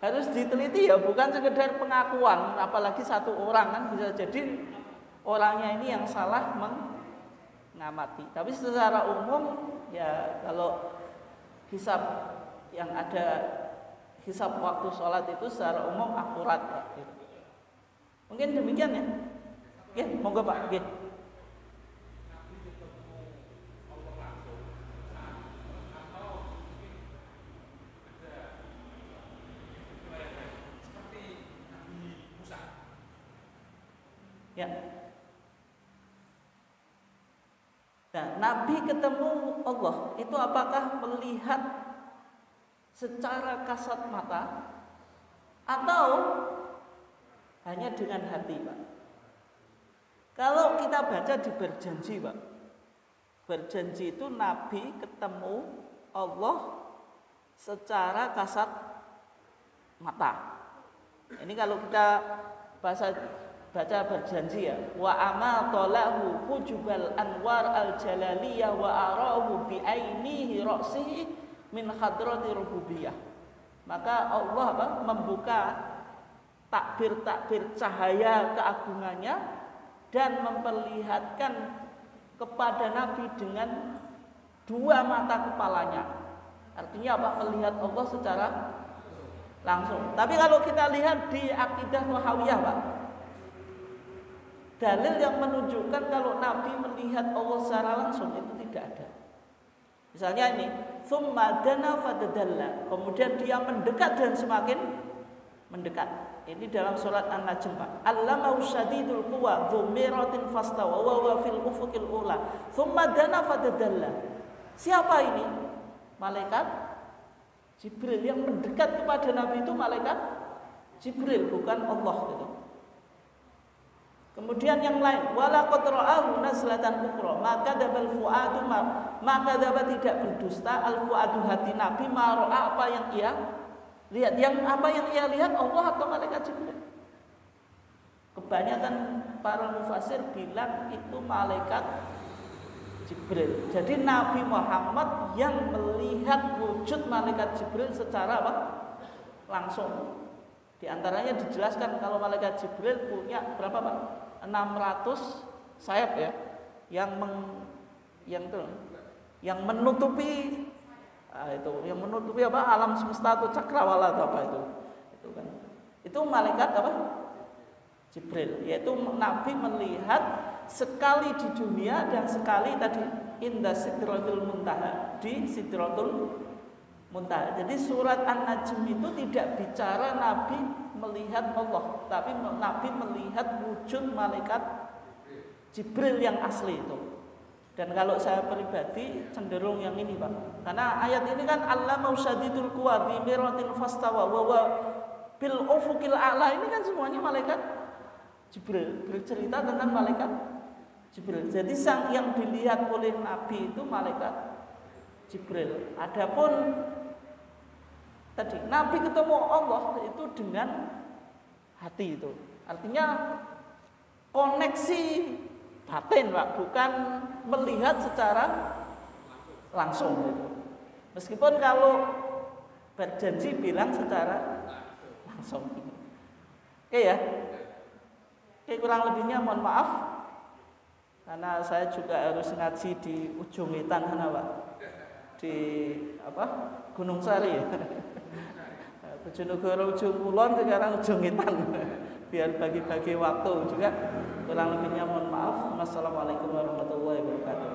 S1: harus diteliti ya, bukan sekedar pengakuan, apalagi satu orang kan bisa jadi orangnya ini yang salah mengamati. Tapi secara umum ya kalau hisab yang ada hisab waktu sholat itu secara umum akurat Pak. Mungkin demikian ya. Ya, monggo Pak. Ya. Ya. Nah, Nabi ketemu Allah itu apakah melihat secara kasat mata atau hanya dengan hati, Pak? Kalau kita baca di berjanji, Pak, berjanji itu Nabi ketemu Allah secara kasat mata. Ini kalau kita baca berjanji ya, wa amatalahu hujubal anwar al jalaliyah wa arahu bi ainihi ra'sihi min hadrati rububiyah. Maka Allah membuka takbir-takbir cahaya keagungannya dan memperlihatkan kepada Nabi dengan dua mata kepalanya. Artinya apa? Melihat Allah secara langsung. Tapi kalau kita lihat di akidah Tahawiyah, Pak, dalil yang menunjukkan kalau Nabi melihat Allah secara langsung itu tidak ada. Misalnya ini, tsumma dana fatadalla, kemudian dia mendekat dan semakin mendekat. Ini dalam surat An-Najm, Pak. Allamahu syadidul quwa dzu miratin fastawa wa huwa fil ufuqil ula. Tsumma dana fatadalla. Siapa ini? Malaikat Jibril. Yang mendekat kepada Nabi itu malaikat Jibril, bukan Allah gitu. Kemudian yang lain, wala qad ra'ahu nazlatan ukhra, maka dabal fuadu maka dapat tidak berdusta al fuadu hati Nabi apa yang ia lihat. Yang apa yang ia lihat, Allah atau malaikat Jibril? Kebanyakan para mufasir bilang itu malaikat Jibril. Jadi Nabi Muhammad yang melihat wujud malaikat Jibril secara apa? Langsung. Di antaranya dijelaskan kalau malaikat Jibril punya berapa, Pak? 600 sayap ya, yang menutupi yang menutupi apa? Alam semesta atau cakrawala atau apa itu kan. Itu malaikat apa? Jibril, yaitu Nabi melihat sekali di dunia dan sekali tadi inda sidratul muntaha, di sidratul muntaha. Jadi surat An-Najm itu tidak bicara Nabi melihat Allah, tapi Nabi melihat wujud malaikat Jibril yang asli itu. Dan kalau saya pribadi cenderung yang ini, Pak. Karena ayat ini kan Allamahu syadidul quwa bi miratin fastawa wa huwa bil ufuqil a'la, ini kan semuanya malaikat Jibril, bercerita tentang malaikat Jibril. Jadi yang dilihat oleh Nabi itu malaikat Jibril. Adapun tadi Nabi ketemu Allah itu dengan hati itu. Artinya koneksi batin, Pak, bukan melihat secara langsung gitu. Meskipun kalau berjanji bilang secara langsung. Oke ya. Oke, kurang lebihnya mohon maaf. Karena saya juga harus ngaji di ujung Wetan sana, Pak. Di Gunung Sari ya. Bojonegoro ujung kulon, sekarang ujung Wetan. Biar bagi-bagi waktu juga. Kurang lebihnya mohon maaf. Wassalamualaikum warahmatullahi wabarakatuh.